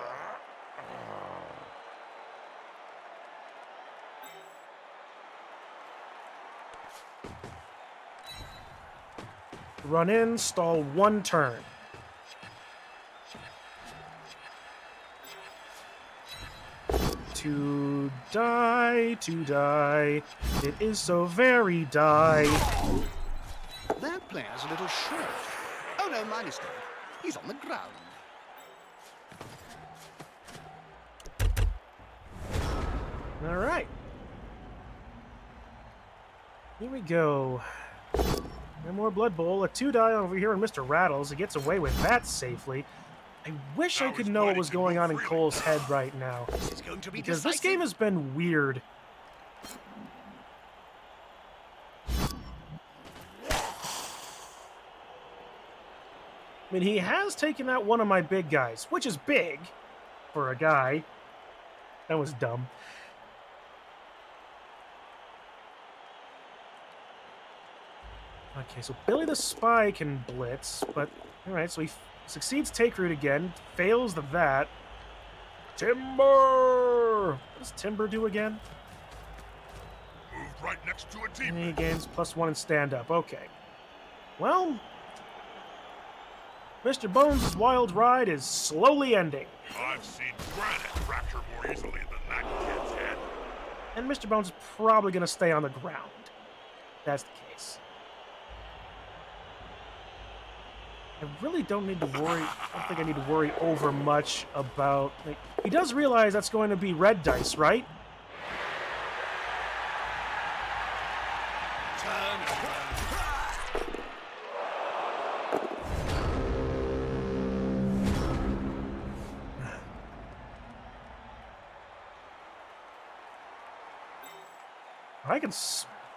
Run in, stall 1 turn. To die, to die. It is so very die. That player's a little short. Oh no, my mistake. He's on the ground. All right. Here we go. No more Blood Bowl. A 2 die over here on Mr. Rattles. He gets away with that safely. I wish I could know what was going on in Cole's head right now. This is going to be Because this decisive. game has been weird. I mean, he has taken out one of my big guys, which is big for a guy. That was dumb. Okay, so Billy the Spy can blitz, but alright, so he succeeds take root again, fails the that. Timber! What does Timber do again? Moved right next to a And team. he gains +1 in stand up. Okay. Well, Mr. Bones' wild ride is slowly ending. I've seen granite fracture more easily than that kid's head. And Mr. Bones is probably going to stay on the ground. That's the case. I really don't need to worry. I don't think I need to worry over much about... Like, he does realize that's going to be red dice, right?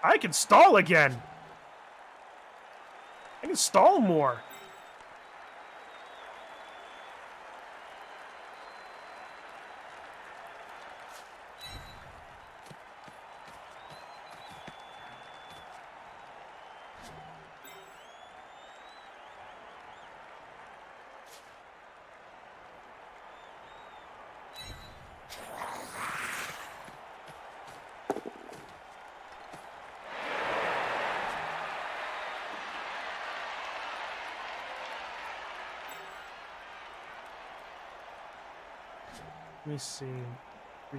I can stall again. I can stall more. Let me see.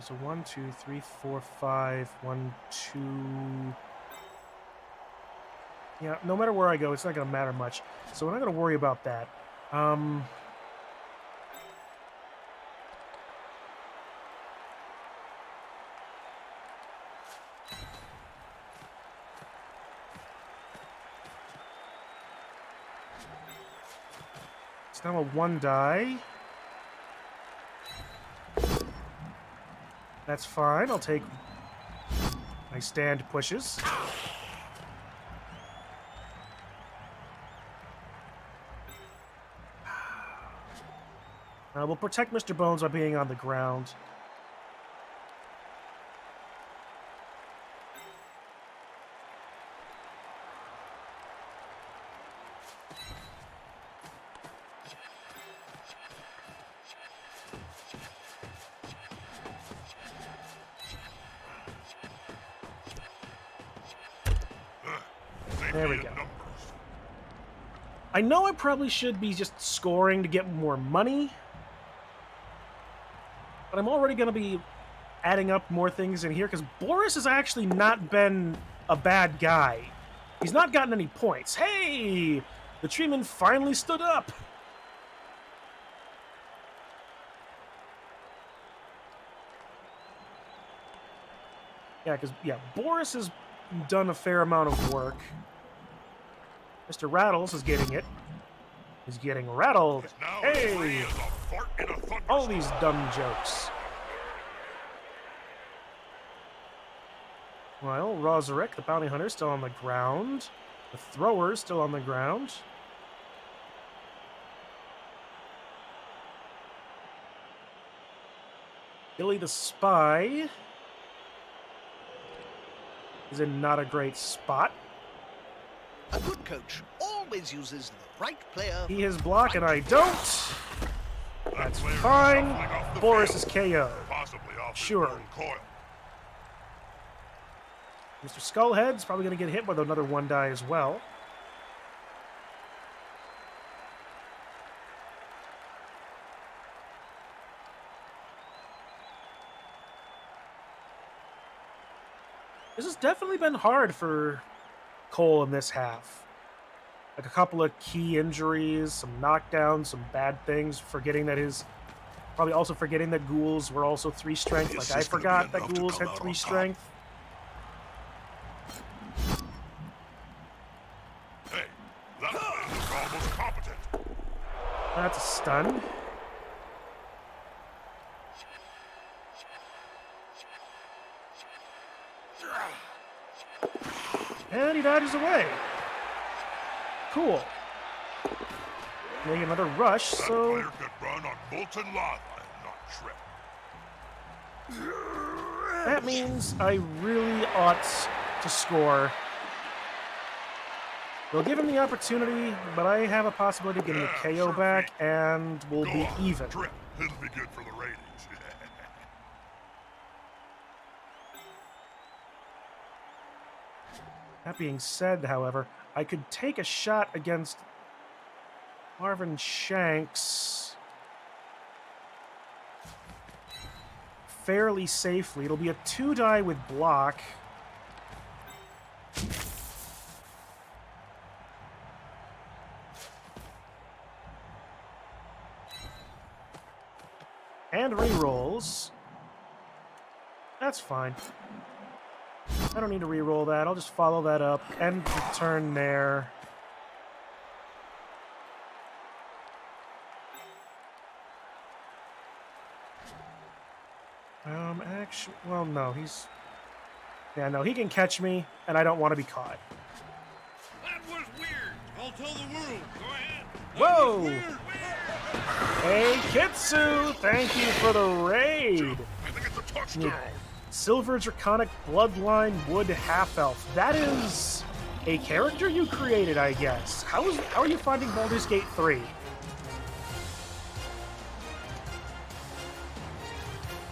So 1, 2, 3, 4, 5. 1, 2. Yeah, no matter where I go, it's not going to matter much. So we're not going to worry about that. It's now a 1 die. That's fine. I'll take my stand pushes. We'll protect Mr. Bones by being on the ground. There we go. I know I probably should be just scoring to get more money, but I'm already going to be adding up more things in here, because Boris has actually not been a bad guy. He's not gotten any points. Hey! The treeman finally stood up! Yeah, because, Boris has done a fair amount of work. Mr. Rattles is getting it. He's getting rattled. Hey! All these dumb jokes. Well, Rozarek, the bounty hunter, still on the ground. The thrower's still on the ground. Billy the spy is in not a great spot. A good coach always uses the right player. He has block and I don't. That's fine. Boris is KO. Sure. Mr. Skullhead's probably going to get hit with another 1 die as well. This has definitely been hard for Cole in this half. Like a couple of key injuries, some knockdowns, some bad things, forgetting that probably also forgetting that ghouls were also 3 strength. Like I forgot that ghouls had 3 strength. Hey, that man's almost competent. That's a stun. And he dodges away. Cool. Make another rush, That so... player could run on molten lava and not trip. That means I really ought to score. We'll give him the opportunity, but I have a possibility of getting a KO back, and we'll Go be on, even. Trip. It'll be good for the ratings. That being said, however, I could take a shot against Marvin Shanks fairly safely. It'll be a 2 die with block. And rerolls. That's fine. I don't need to reroll that. I'll just follow that up. End the turn there. Actually, well, no, he's... Yeah, no, he can catch me, and I don't want to be caught. That was weird. I'll tell the world. Go ahead. Whoa! Hey, Kitsu! Thank you for the raid! I think it's a touchdown. Silver Draconic Bloodline Wood Half-Elf. That is a character you created, I guess. How are you finding Baldur's Gate 3?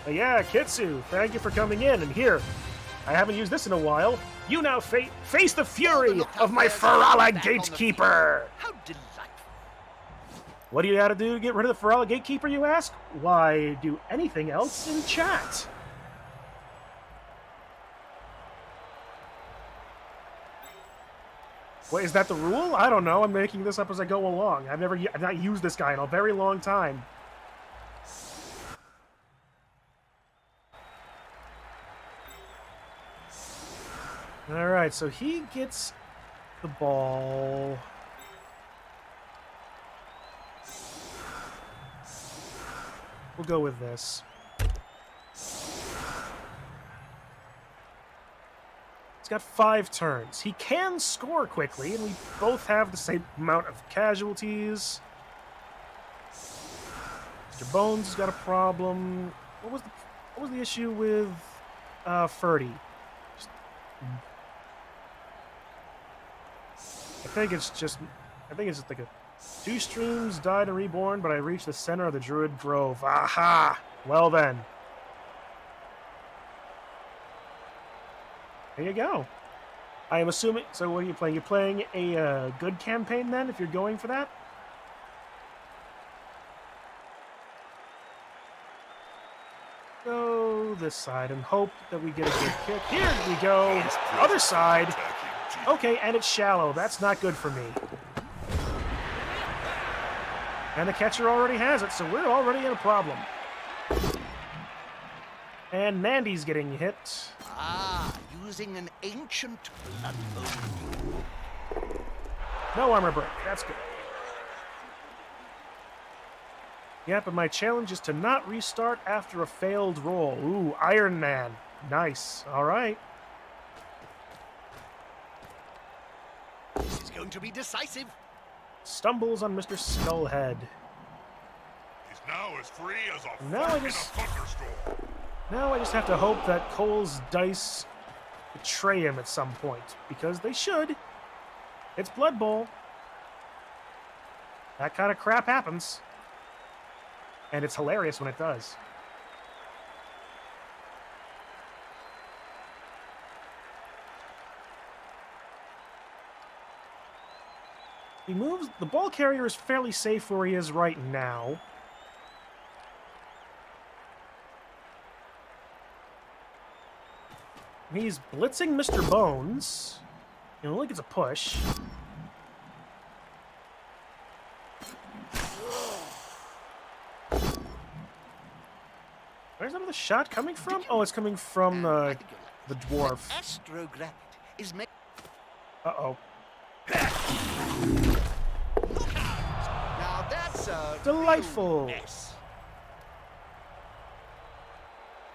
Yeah, Kitsu, thank you for coming in. And here, I haven't used this in a while. You now face the fury of my Ferala Gatekeeper! How delightful. What do you got to do to get rid of the Ferala Gatekeeper, you ask? Why, do anything else in chat. Wait, is that the rule? I don't know. I'm making this up as I go along. I've not used this guy in a very long time. All right, so he gets the ball. We'll go with this. He's got 5 turns. He can score quickly, and we both have the same amount of casualties. Mr. Bones has got a problem. What was the issue with Ferdy? I think it's just like a 2 streams died and reborn, but I reached the center of the Druid Grove. Aha! Well then. There you go. I am assuming... So what are you playing? You're playing a good campaign then, if you're going for that? Go this side and hope that we get a good kick. Here we go. Other side. Okay, and it's shallow. That's not good for me. And the catcher already has it, so we're already in a problem. And Nandy's getting hit. Ah, using an ancient blood moon. No armor break. That's good. Yeah, but my challenge is to not restart after a failed roll. Ooh, Iron Man. Nice. All right. This is going to be decisive. Stumbles on Mr. Skullhead. He's now as free as a Now fuck I in a just- thunderstorm. Now I just have to hope that Cole's dice betray him at some point, because they should. It's Blood Bowl. That kind of crap happens. And it's hilarious when it does. He moves. The ball carrier is fairly safe where he is right now. He's blitzing Mr. Bones. He only gets a push. Where's another shot coming from? Oh, it's coming from I think you're the dwarf. The astrogranite is made. Uh-oh. Now that's a Delightful. real mess.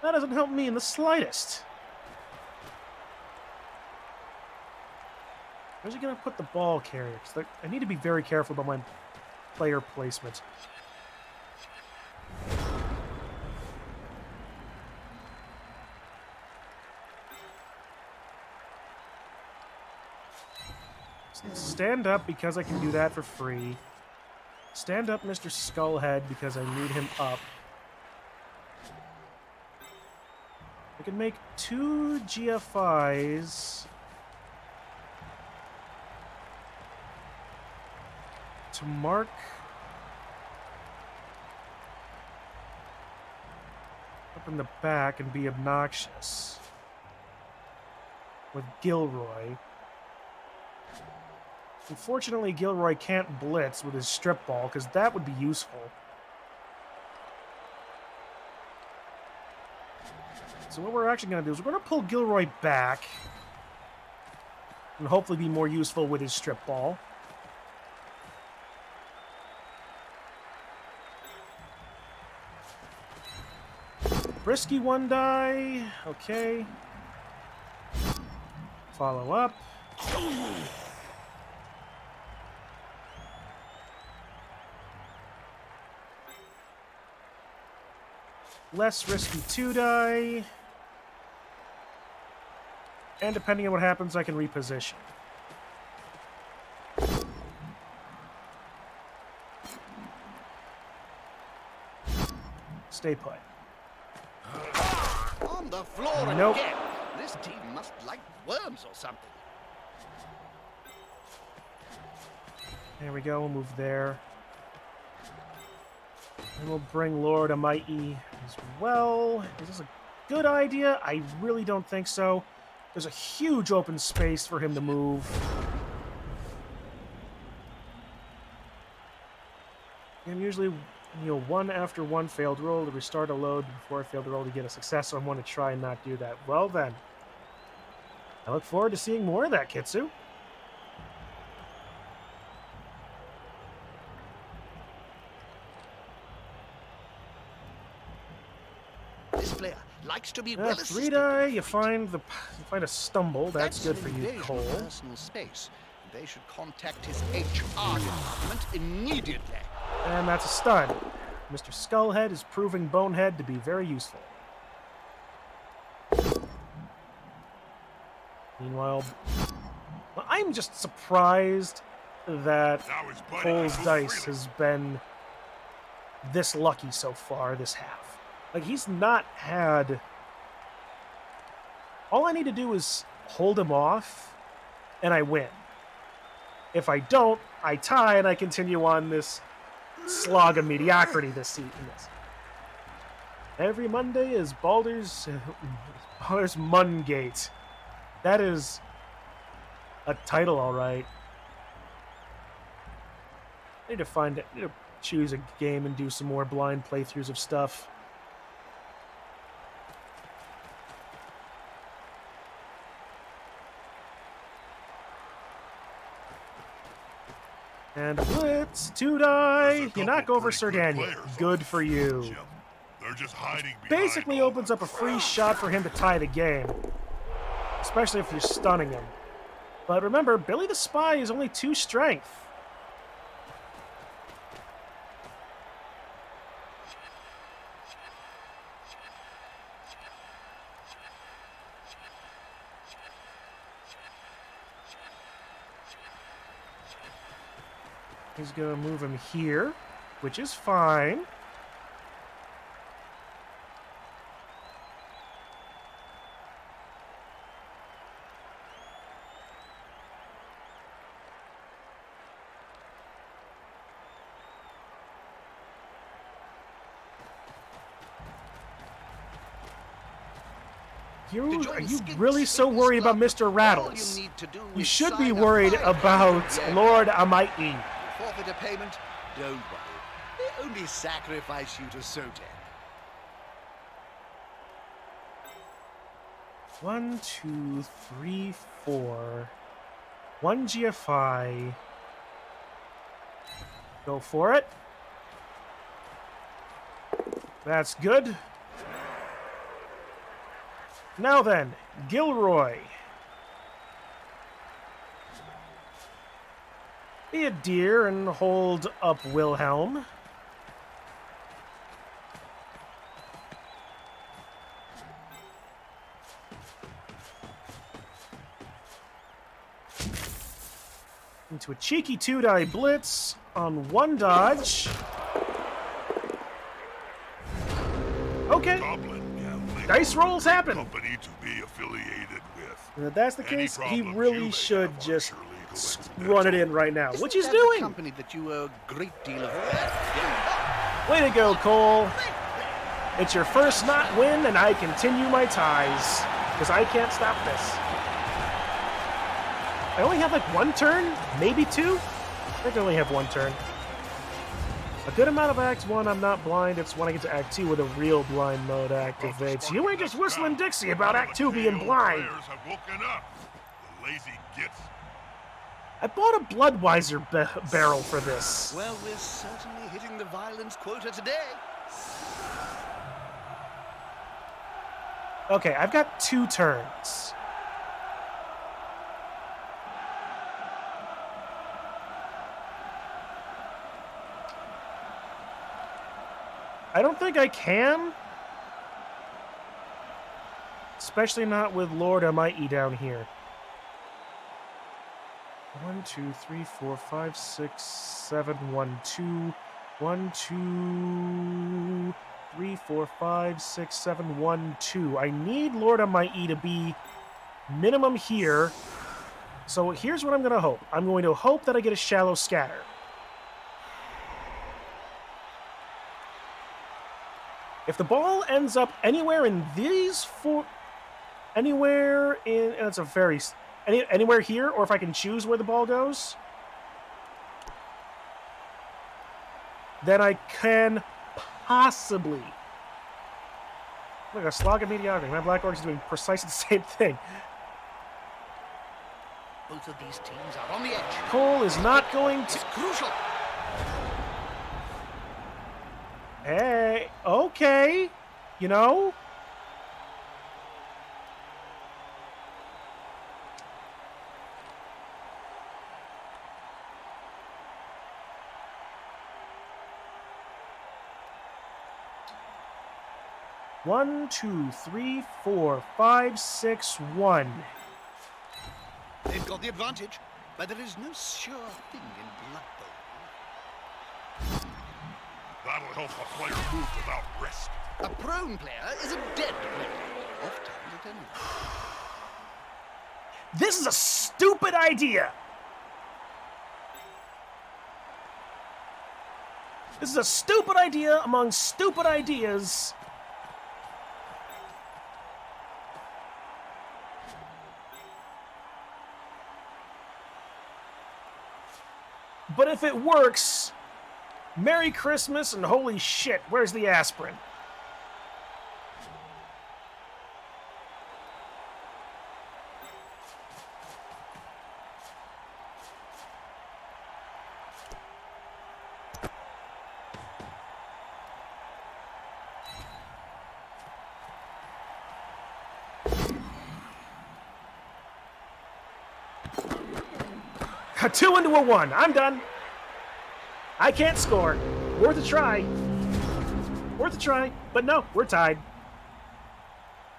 That doesn't help me in the slightest. Where's he going to put the ball carrier? 'Cause I need to be very careful about my player placement. Stand up because I can do that for free. Stand up, Mr. Skullhead, because I need him up. I can make 2 GFIs to mark up in the back and be obnoxious with Gilroy. Unfortunately, Gilroy can't blitz with his strip ball, because that would be useful. So what we're actually going to do is we're going to pull Gilroy back and hopefully be more useful with his strip ball. Risky 1 die. Okay. Follow up. Less risky 2 die. And depending on what happens, I can reposition. Stay put. On the floor Nope. again. This team must like worms or something. There we go, we'll move there. And we'll bring Lord Amai'i as well. Is this a good idea? I really don't think so. There's a huge open space for him to move. And usually, 1 after 1 failed roll to restart a load before a failed roll to get a success, so I'm going to try and not do that. Well then, I look forward to seeing more of that, Kitsu. This player likes to be well 3 assisted. die. You find a stumble. That's good an for you, invasion of Cole. personal space. They should contact his HR department immediately. And that's a stun. Mr. Skullhead is proving Bonehead to be very useful. Meanwhile, I'm just surprised that Now his buddy Cole's can move dice freely. has been this lucky so far this half. Like, he's not had... All I need to do is hold him off, and I win. If I don't, I tie, and I continue on this slog of mediocrity this season. Every Monday is Baldur's Mungate. That is a title, all right. I need to choose a game and do some more blind playthroughs of stuff. And a blitz, 2 die. There's a You knock couple over pretty Sir good Daniel. players on Good the for field, you. Jim. They're just hiding behind Basically all opens the up a free crowd. shot for him to tie the game. Especially if you're stunning him. But remember, Billy the Spy is only 2 strength. He's going to move him here, which is fine. Are you really so worried about Mr. Rattles? You should be worried about Lord Almighty. Forfeit a payment? Don't worry. They only sacrifice you to Sotek. 1, 2, 3, 4. 1 GFI. Go for it. That's good. Now then, Gilroy. Be a deer and hold up Wilhelm. Into a cheeky 2-die blitz on 1 dodge. Okay. Goblin gambling Dice rolls happen. company to be affiliated with. If that's the Any case, he problems really you may should have are just surely run it coincidental. in right now, which he's Isn't that the doing. company that you owe a great deal of. Way to go, Cole. It's your first not win, and I continue my ties, because I can't stop this. I only have like 1 turn, maybe 2. I think I only have 1 turn. A good amount of Act 1, I'm not blind. It's when I get to Act 2 where the real blind mode activates. You ain't just whistling Dixie about Act 2 being blind. Players have woken up. The lazy gits. I bought a Bloodweiser barrel for this. Well, we're certainly hitting the violence quota today. Okay, I've got 2 turns. I don't think I can. Especially not with Lord Almighty down here. 1, 2, 3, 4, 5, 6, 7, 1, 2. 1, 2, 3, 4, 5, 6, 7, 1, 2. I need Lord Almighty to be minimum here. So here's what I'm going to hope. I'm going to hope that I get a shallow scatter. If the ball ends up anywhere in these 4, anywhere in, and it's a very, anywhere here, or if I can choose where the ball goes, then I can possibly. Look, a slog of mediocrity. My Black Orcs is doing precisely the same thing. Both of these teams are on the edge. Cole is not going to. It's crucial. Hey, okay. You know, 1, 2, 3, 4, 5, 6, 1. They've got the advantage, but there is no sure thing in Blood Bowl. That'll help a player move without risk. A prone player is a dead player. Oft-times at any rate. This is a stupid idea! This is a stupid idea among stupid ideas. But if it works, Merry Christmas and holy shit, where's the aspirin? A 2 into a 1. I'm done. I can't score. Worth a try. Worth a try. But no, we're tied.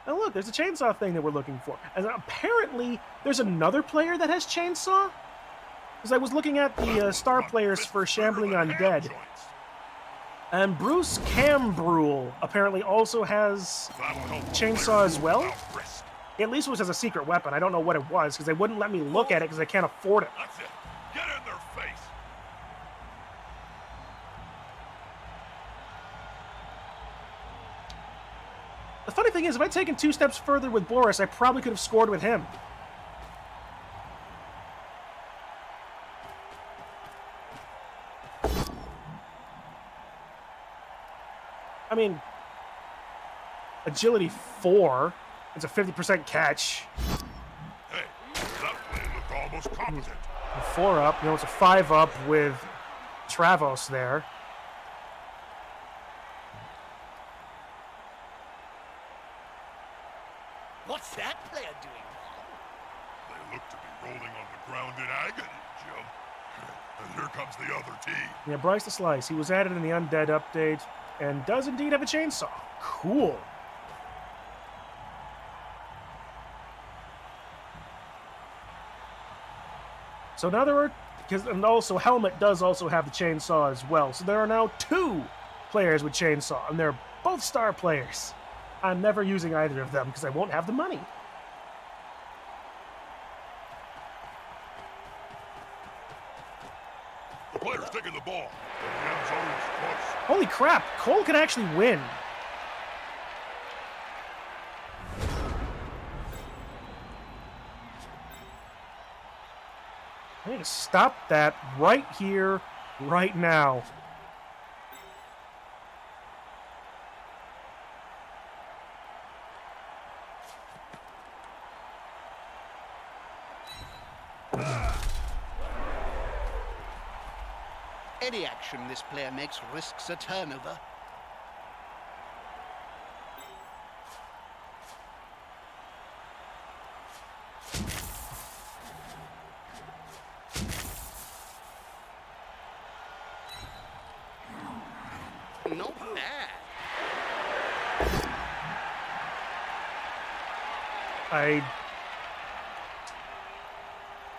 And look, there's a chainsaw thing that we're looking for. And apparently, there's another player that has chainsaw? Because I was looking at the star players for Shambling Undead. And Bruce Cambrule apparently also has chainsaw as well. At least it was as a secret weapon. I don't know what it was, because they wouldn't let me look at it because I can't afford it. That's it. Get in their face. The funny thing is, if I'd taken 2 steps further with Boris, I probably could have scored with him. I mean, agility 4. It's a 50% catch. Hey, that play looked almost competent. A 4 up. It's a 5 up with Travos there. What's that player doing? They look to be rolling on the ground in agony, Jim. And here comes the other team. Yeah, Bryce the Slice. He was added in the Undead update and does indeed have a chainsaw. Cool. So now there are, and also Helmet does also have the chainsaw as well. So there are now 2 players with chainsaw, and they're both star players. I'm never using either of them because I won't have the money. The player's taking the ball. The end zone's close. Holy crap, Cole can actually win. I need to stop that right here, right now. Any action this player makes risks a turnover. Not bad.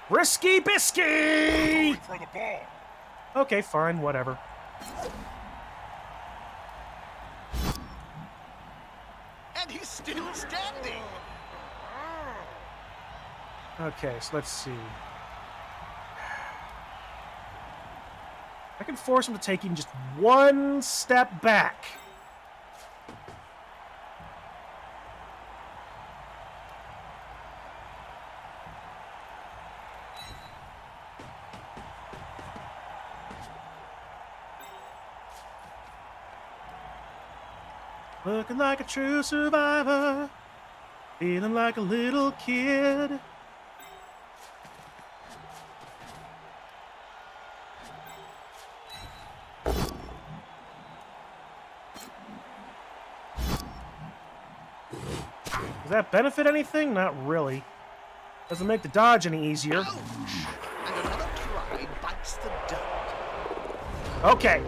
Risky bisky! Going for the ball. Okay, fine, whatever. And he's still standing. Okay, so let's see. I can force him to take even just 1 step back. Looking like a true survivor, feeling like a little kid. Does that benefit anything? Not really. Doesn't make the dodge any easier. Ouch! And another try bites the dust. Okay.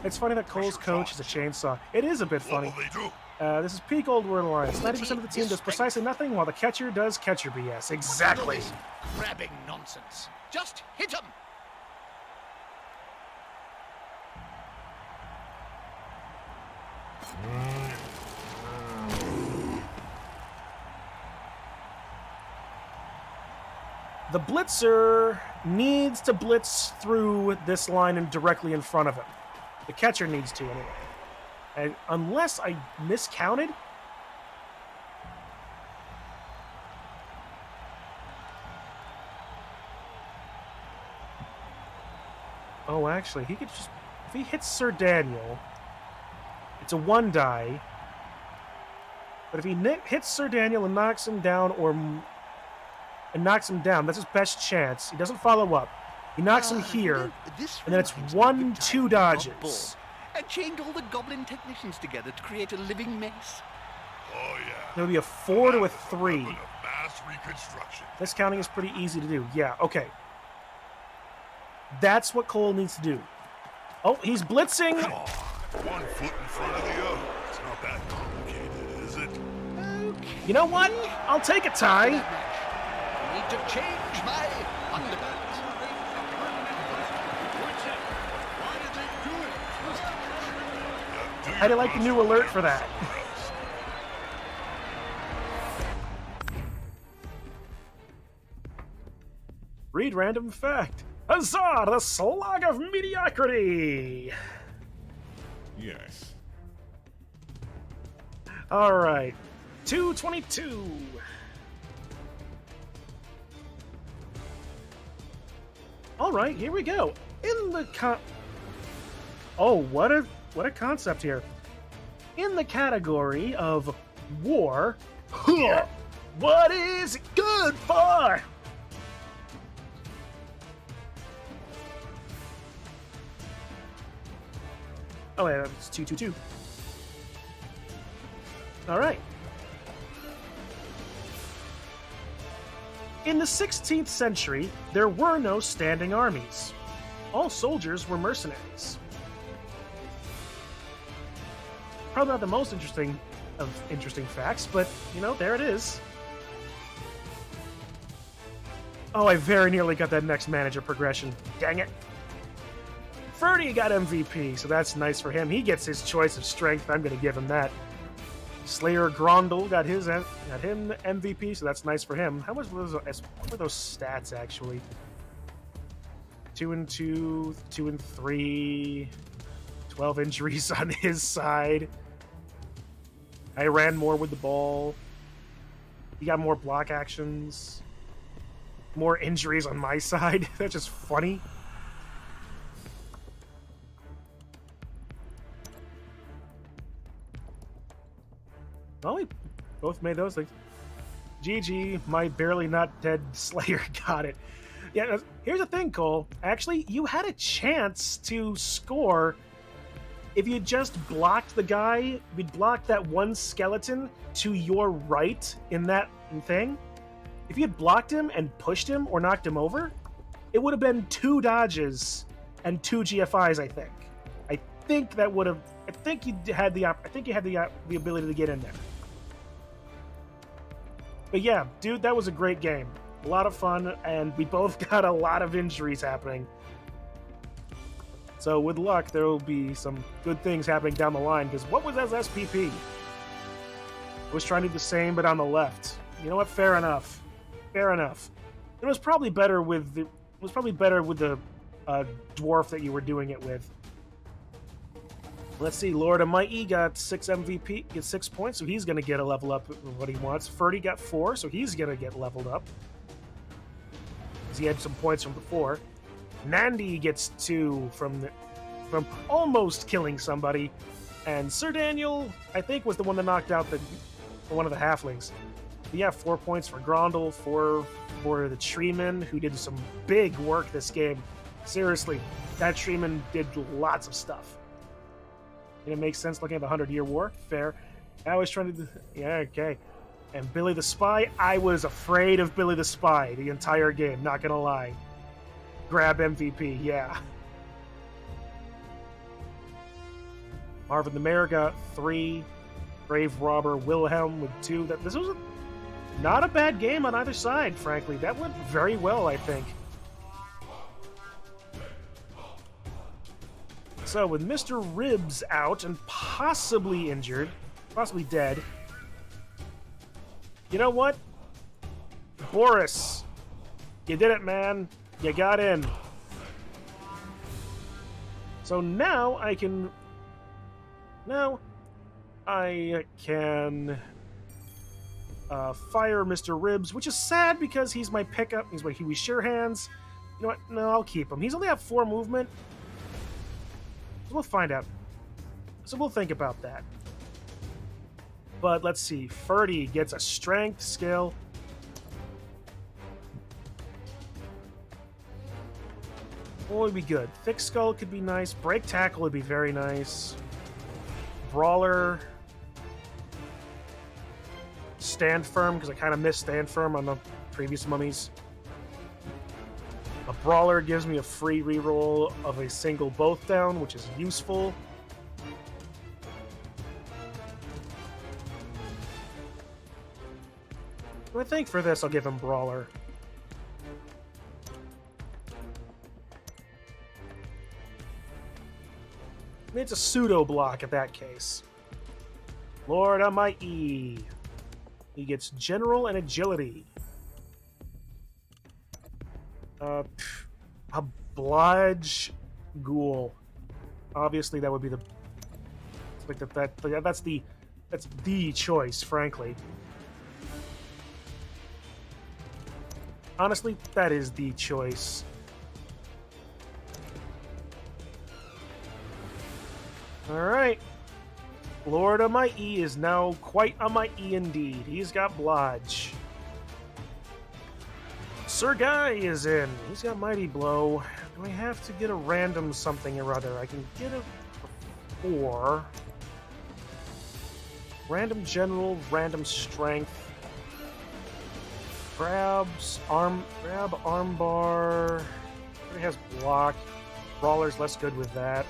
It's funny that Cole's coach is a chainsaw. It is a bit What funny. will they do? This is peak Old World Alliance. 90% of the team does precisely nothing, while the catcher does catcher BS. Exactly. This grabbing nonsense. Just hit him. The blitzer needs to blitz through this line and directly in front of him. The catcher needs to, anyway. And unless I miscounted... Oh, actually, he could just... If he hits Sir Daniel, it's a 1-die. But if he hits Sir Daniel and knocks him down, that's his best chance. He doesn't follow up. He knocks him here, and then it's 1-2 dodges. And chained all the goblin technicians together to create a living mess. Oh, yeah. There'll be a 4 to a 3. Weapon of mass reconstruction. This counting is pretty easy to do. Yeah, okay. That's what Cole needs to do. Oh, he's blitzing. Come on. 1 foot in front of the other. It's not that complicated, is it? Okay. You know what? I'll take a tie. I need to change my underbelt. How do you like the new alert for that? Read random fact. Huzzah! The slog of mediocrity! Yes. Alright. 222. Alright, here we go. In the Oh, what a concept here. In the category of war, what is it good for? Oh, yeah, it's 222. All right. In the 16th century, there were no standing armies. All soldiers were mercenaries. Probably not the most interesting of interesting facts, but, you know, there it is. Oh, I very nearly got that next manager progression. Dang it. Ferdy got MVP, so that's nice for him. He gets his choice of strength. I'm going to give him that. Slayer Grondel got him MVP, so that's nice for him. How much was what were those stats actually? 2 and 2, 2 and 3, 12 injuries on his side. I ran more with the ball. He got more block actions. More injuries on my side. That's just funny. Well, we both made those things. GG, my barely not dead Slayer got it. Yeah, here's the thing, Cole. Actually, you had a chance to score if you just blocked the guy. You'd block that one skeleton to your right in that thing. If you had blocked him and pushed him or knocked him over, it would have been 2 dodges and 2 GFIs. I think that would have. I think you had the ability to get in there. But yeah, dude, that was a great game. A lot of fun, and we both got a lot of injuries happening. So with luck, there will be some good things happening down the line, because what was that SPP? I was trying to do the same, but on the left. You know what? Fair enough. Fair enough. It was probably better with the dwarf that you were doing it with. Let's see, Lord of Mighty got 6 MVP, gets 6 points, so he's going to get a level up with what he wants. Ferdy got 4, so he's going to get leveled up, because he had some points from before. Nandi gets 2 from almost killing somebody, and Sir Daniel, I think, was the one that knocked out one of the halflings. But yeah, 4 points for Grondel, 4 for the Treeman, who did some big work this game. Seriously, that Treeman did lots of stuff. And it makes sense looking at the 100-Year War. Fair. I was trying to... Yeah, okay. And Billy the Spy, I was afraid of Billy the Spy the entire game, not gonna lie. Grab MVP, yeah. Marvin the Mayor got 3. Brave Robber Wilhelm with 2. This was not a bad game on either side, frankly. That went very well, I think. So, with Mr. Ribs out and possibly injured, possibly dead, you know what? Boris, you did it, man. You got in. So now I can... Now I can fire Mr. Ribs, which is sad because he's my pickup. He's my Huey Surehands. You know what? No, I'll keep him. He's only have 4 movement. So we'll find out. So we'll think about that. But let's see. Ferdy gets a strength skill. What would be good? Thick Skull could be nice. Break Tackle would be very nice. Brawler. Stand Firm, because I kind of missed Stand Firm on the previous mummies. A Brawler gives me a free reroll of a single both down, which is useful. I think for this I'll give him Brawler. I mean, it's a pseudo block in that case. Lord on my E. He gets General and Agility. A Bludge Ghoul. Obviously, that would be the like that's the choice, frankly. Honestly, that is the choice. Alright. Lord of my E is now quite on my E indeed. He's got Blodge. Sir Guy is in. He's got Mighty Blow. Do I have to get a random something or other? I can get a 4. Random General, random Strength. Grab Armbar. It has Block. Brawler's less good with that.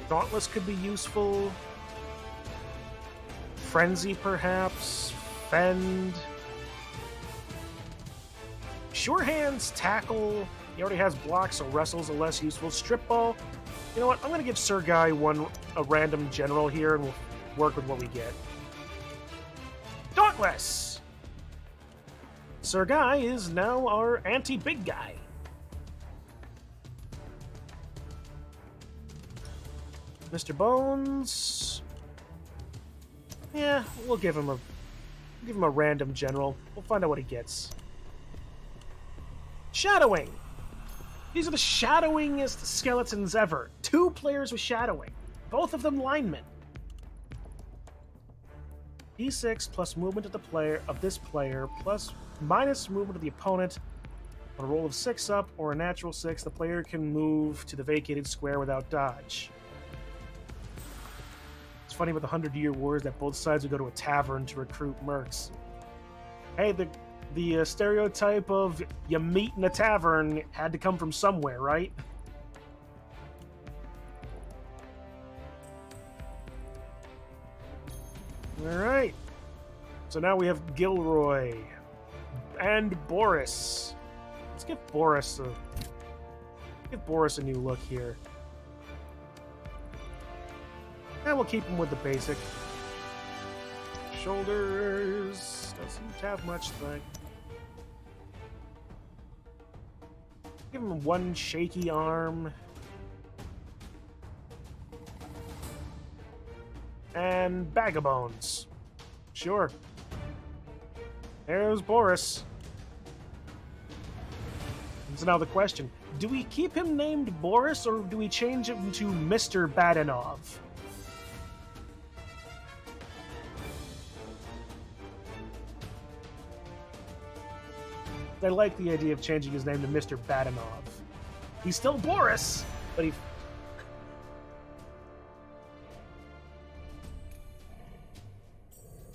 Dauntless could be useful. Frenzy, perhaps. Fend. Sure Hands, Tackle. He already has Block, so Wrestle's a less useful. Strip Ball. You know what? I'm going to give Sir Guy a random General here, and we'll work with what we get. Dauntless! Sir Guy is now our anti-big guy. Mr. Bones. Yeah, we'll give him a random General. We'll find out what he gets. Shadowing. These are the shadowingest skeletons ever. 2 players with shadowing. Both of them linemen. D6 plus movement of this player plus minus movement of the opponent. On a roll of 6 up or a natural 6, the player can move to the vacated square without dodge. It's funny with the 100-Year Wars that both sides would go to a tavern to recruit mercs. Hey, the stereotype of you meet in a tavern had to come from somewhere, right? Alright. So now we have Gilroy and Boris. Let's give Boris a new look here. And we'll keep him with the basic. Shoulders. Doesn't have much thing. Give him 1 shaky arm. And Bag of Bones. Sure. There's Boris. So now the question. Do we keep him named Boris, or do we change him to Mr. Badenov? I like the idea of changing his name to Mr. Badenov. He's still Boris, but he...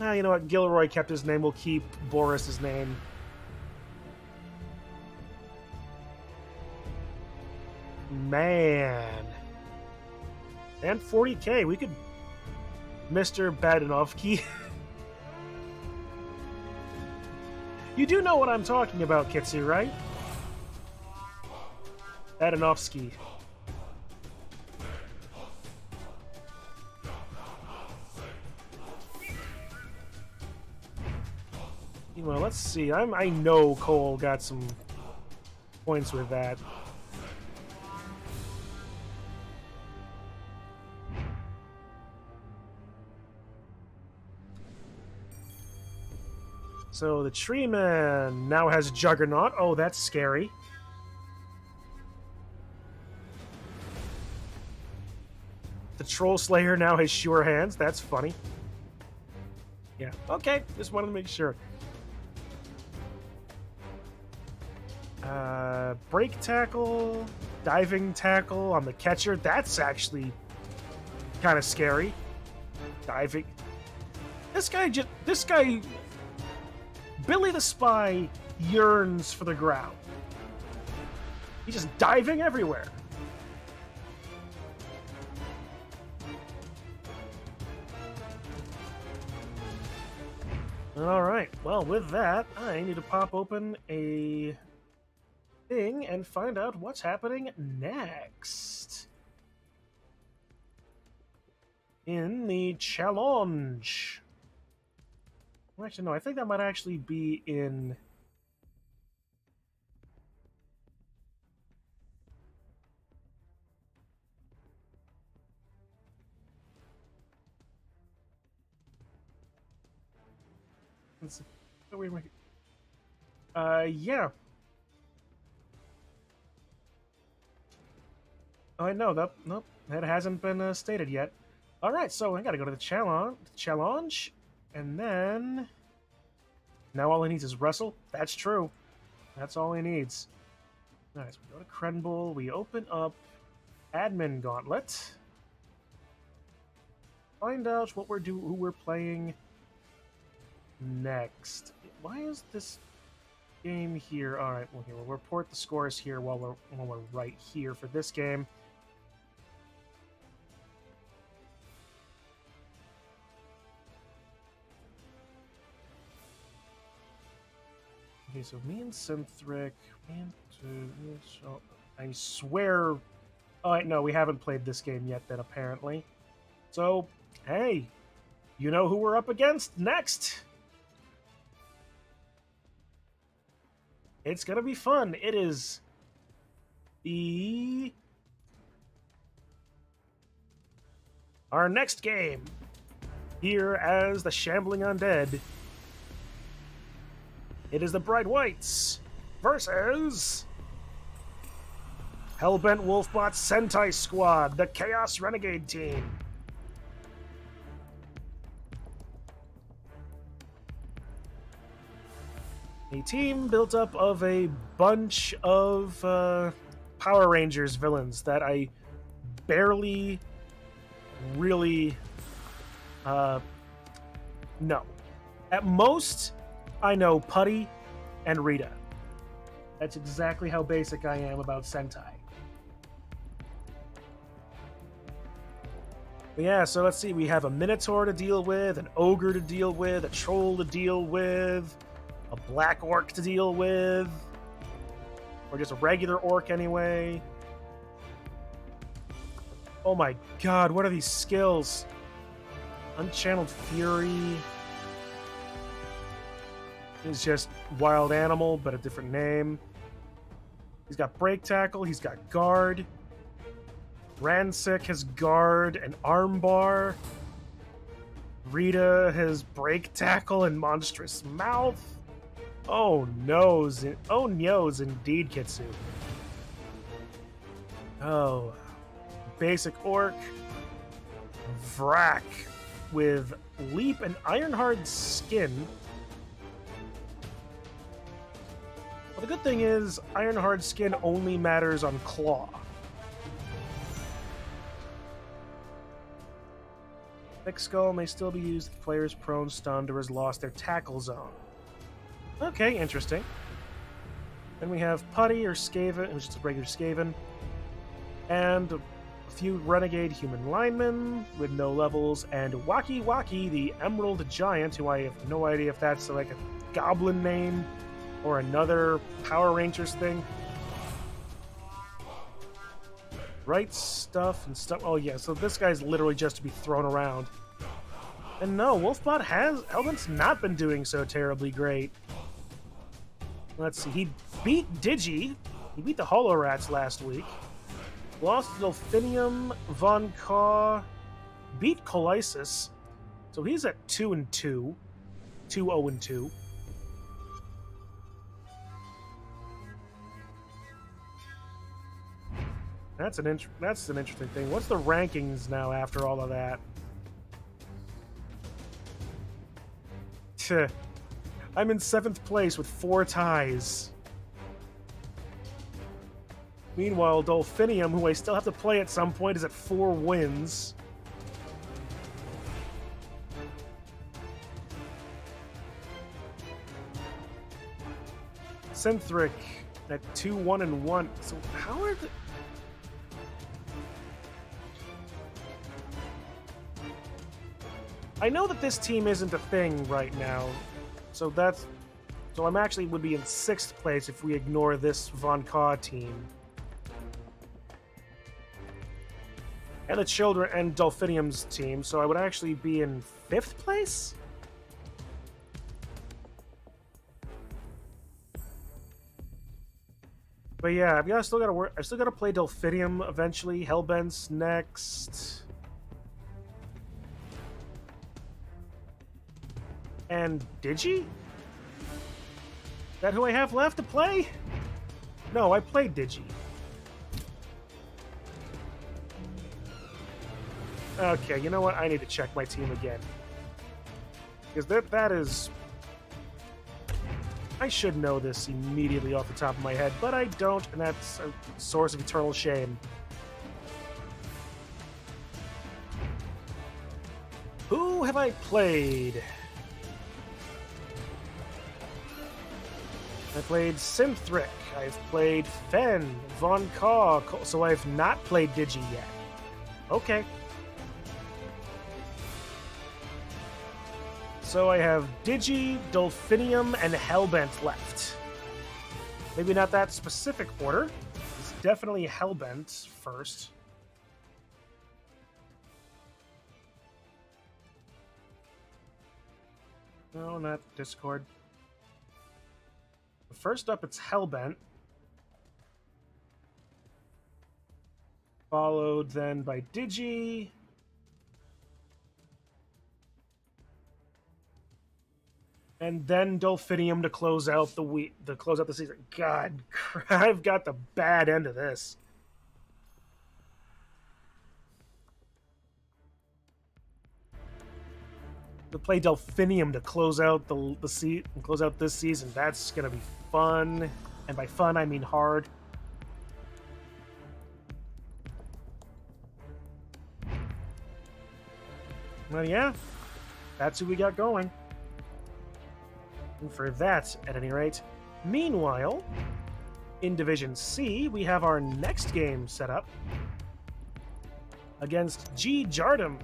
You know what? Gilroy kept his name. We'll keep Boris's name. Man. And 40k. We could Mr. Badanovsky. You do know what I'm talking about, Kitsu, right? Badanovsky. Well, let's see. I know Cole got some points with that. So the Tree Man now has Juggernaut. Oh, that's scary. The Troll Slayer now has Sure Hands. That's funny. Yeah. Okay. Just wanted to make sure. Break tackle, diving tackle on the catcher. That's actually kind of scary. Diving. This guy, Billy the Spy yearns for the ground. He's just diving everywhere. All right. Well, with that, I need to pop open a thing and find out what's happening next in the challenge. Well, actually, no, I think that might actually be in... yeah. Oh, no, nope, that hasn't been stated yet. All right, so I gotta go to the challenge, and then now all he needs is wrestle. That's true. That's all he needs. All right, so we go to Crenbowl. We open up Admin Gauntlet. Find out what who we're playing next. Why is this game here? All right, well, here we'll report the scores here while we're right here for this game. Okay, so me and Synthric, I swear... Oh, no, we haven't played this game yet then, apparently. So, hey, you know who we're up against next? It's gonna be fun. It is our next game here as the Shambling Undead. It is the Bright Whites versus Hellbent Wolfbot Sentai Squad, the Chaos Renegade team. A team built up of a bunch of Power Rangers villains that I barely really know. At most, I know Putty and Rita. That's exactly how basic I am about Sentai. But yeah, so let's see. We have a Minotaur to deal with, an Ogre to deal with, a Troll to deal with, a Black Orc to deal with, or just a regular Orc anyway. Oh my god, what are these skills? Unchanneled Fury is just Wild Animal, but a different name. He's got Break Tackle, he's got Guard. Ransik has Guard and Armbar. Rita has Break Tackle and Monstrous Mouth. Oh noes, indeed, Kitsu. Oh, basic Orc. Vrak with Leap and Ironhard Skin. Well, the good thing is, Ironhard Skin only matters on Claw. Thick Skull may still be used if the player is prone, stunned, or has lost their tackle zone. Okay, interesting. Then we have Putty or Skaven, which is a regular Skaven. And a few renegade human linemen with no levels, and Waki Waki, the Emerald Giant, who I have no idea if that's like a goblin name or another Power Rangers thing. Right stuff and stuff. Oh yeah, so this guy's literally just to be thrown around. And no, Hellbent's not been doing so terribly great. Let's see, he beat Digi. He beat the Hollow Rats last week. Lost to Delphinium, Von Kaw, beat Koleisus. So he's at 2-2. 2-0-2. That's an interesting thing. What's the rankings now after all of that? I'm in 7th place with 4 ties. Meanwhile, Dolphinium, who I still have to play at some point, is at 4 wins. Synthric at 2-1-1. So how are the... I know that this team isn't a thing right now, so I'm actually would be in 6th place if we ignore this Von Kaw team. And the Children and Dolphinium's team, so I would actually be in 5th place? But yeah, I still gotta play Dolphinium eventually. Hellbent's next. And Digi? That who I have left to play? No, I played Digi. Okay, you know what? I need to check my team again. Because that is... I should know this immediately off the top of my head, but I don't, and that's a source of eternal shame. Who have I played? I played Synthric, I've played Fen, Von Kaw, so I've not played Digi yet. Okay. So I have Digi, Dolphinium, and Hellbent left. Maybe not that specific order. It's definitely Hellbent first. No, not Discord. First up, it's Hellbent. Followed then by Digi. And then Dolphinium to close out the season. God, I've got the bad end of this. To play Dolphinium to close out this season. That's gonna be fun, and by fun I mean hard. Well, yeah, that's who we got going. And for that, at any rate. Meanwhile, in Division C, we have our next game set up against G. Jardum.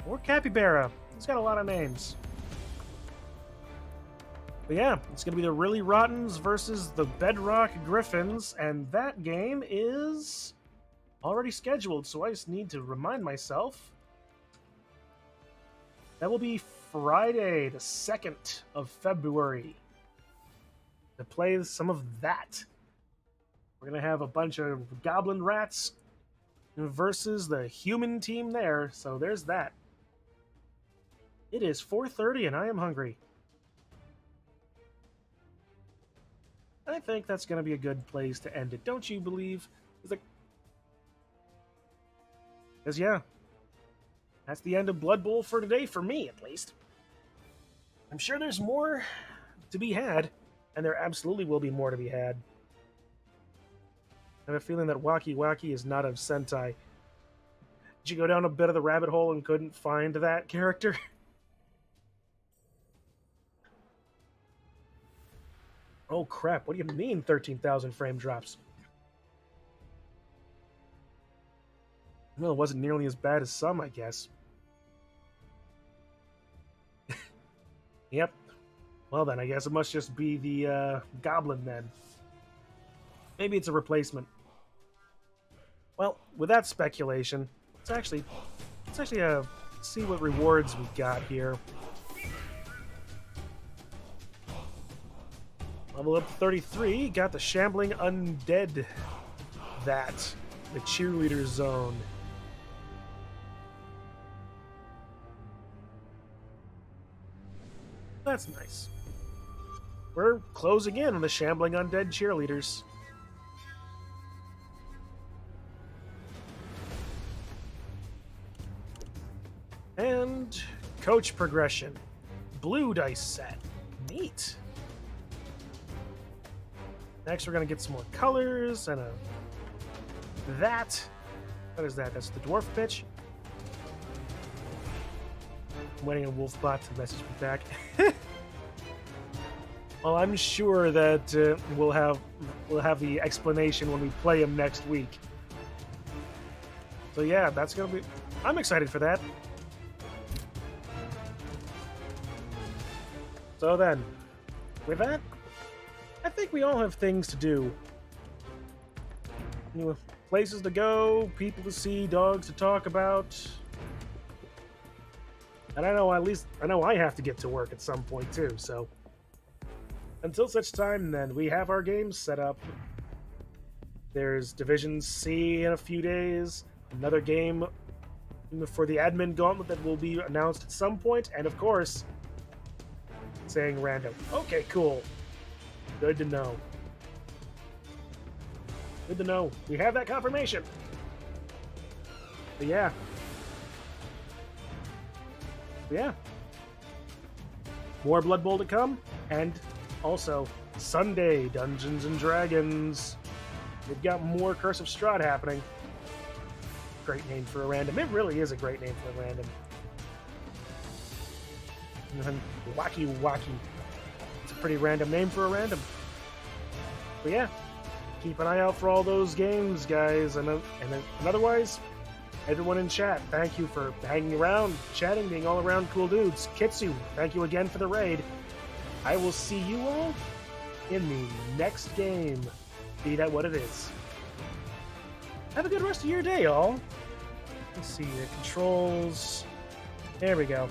Or Capybara. He's got a lot of names. But yeah, it's going to be the Really Rottens versus the Bedrock Griffins, and that game is already scheduled, so I just need to remind myself. That will be Friday, the 2nd of February, to play some of that. We're going to have a bunch of Goblin Rats versus the human team there, so there's that. It is 4:30 and I am hungry. I think that's going to be a good place to end it, don't you believe? Because yeah, that's the end of Blood Bowl for today, for me at least. I'm sure there's more to be had, and there absolutely will be more to be had. I have a feeling that Waki Waki is not of Sentai. Did you go down a bit of the rabbit hole and couldn't find that character? Oh crap, what do you mean 13,000 frame drops? Well, it wasn't nearly as bad as some, I guess. Yep. Well then, I guess it must just be the goblin then. Maybe it's a replacement. Well, with that speculation, let's actually see what rewards we got here. Level up to 33, got the Shambling Undead. That. The cheerleader zone. That's nice. We're closing in on the Shambling Undead cheerleaders. And coach progression. Blue dice set. Neat. Next, we're going to get some more colors and a... That. What is that? That's the dwarf pitch. I'm waiting on Wolfbot to message me back. Well, I'm sure that we'll have the explanation when we play him next week. So yeah, that's gonna be... I'm excited for that. So then, with that, I think we all have things to do. You know, places to go, people to see, dogs to talk about. And I know I have to get to work at some point too, so until such time then, we have our games set up. There's Division C in a few days, another game for the admin Gauntlet that will be announced at some point, and of course, saying random. Okay, cool. Good to know. Good to know. We have that confirmation. But yeah. More Blood Bowl to come, and also Sunday Dungeons and Dragons. We've got more Curse of Strahd happening. Great name for a random. It really is a great name for a random. And then Wacky Wacky. It's a pretty random name for a random. But yeah, keep an eye out for all those games, guys. And otherwise, everyone in chat, thank you for hanging around, chatting, being all around cool dudes. Kitsu, thank you again for the raid. I will see you all in the next game, be that what it is. Have a good rest of your day, all. Let's see, the controls. There we go.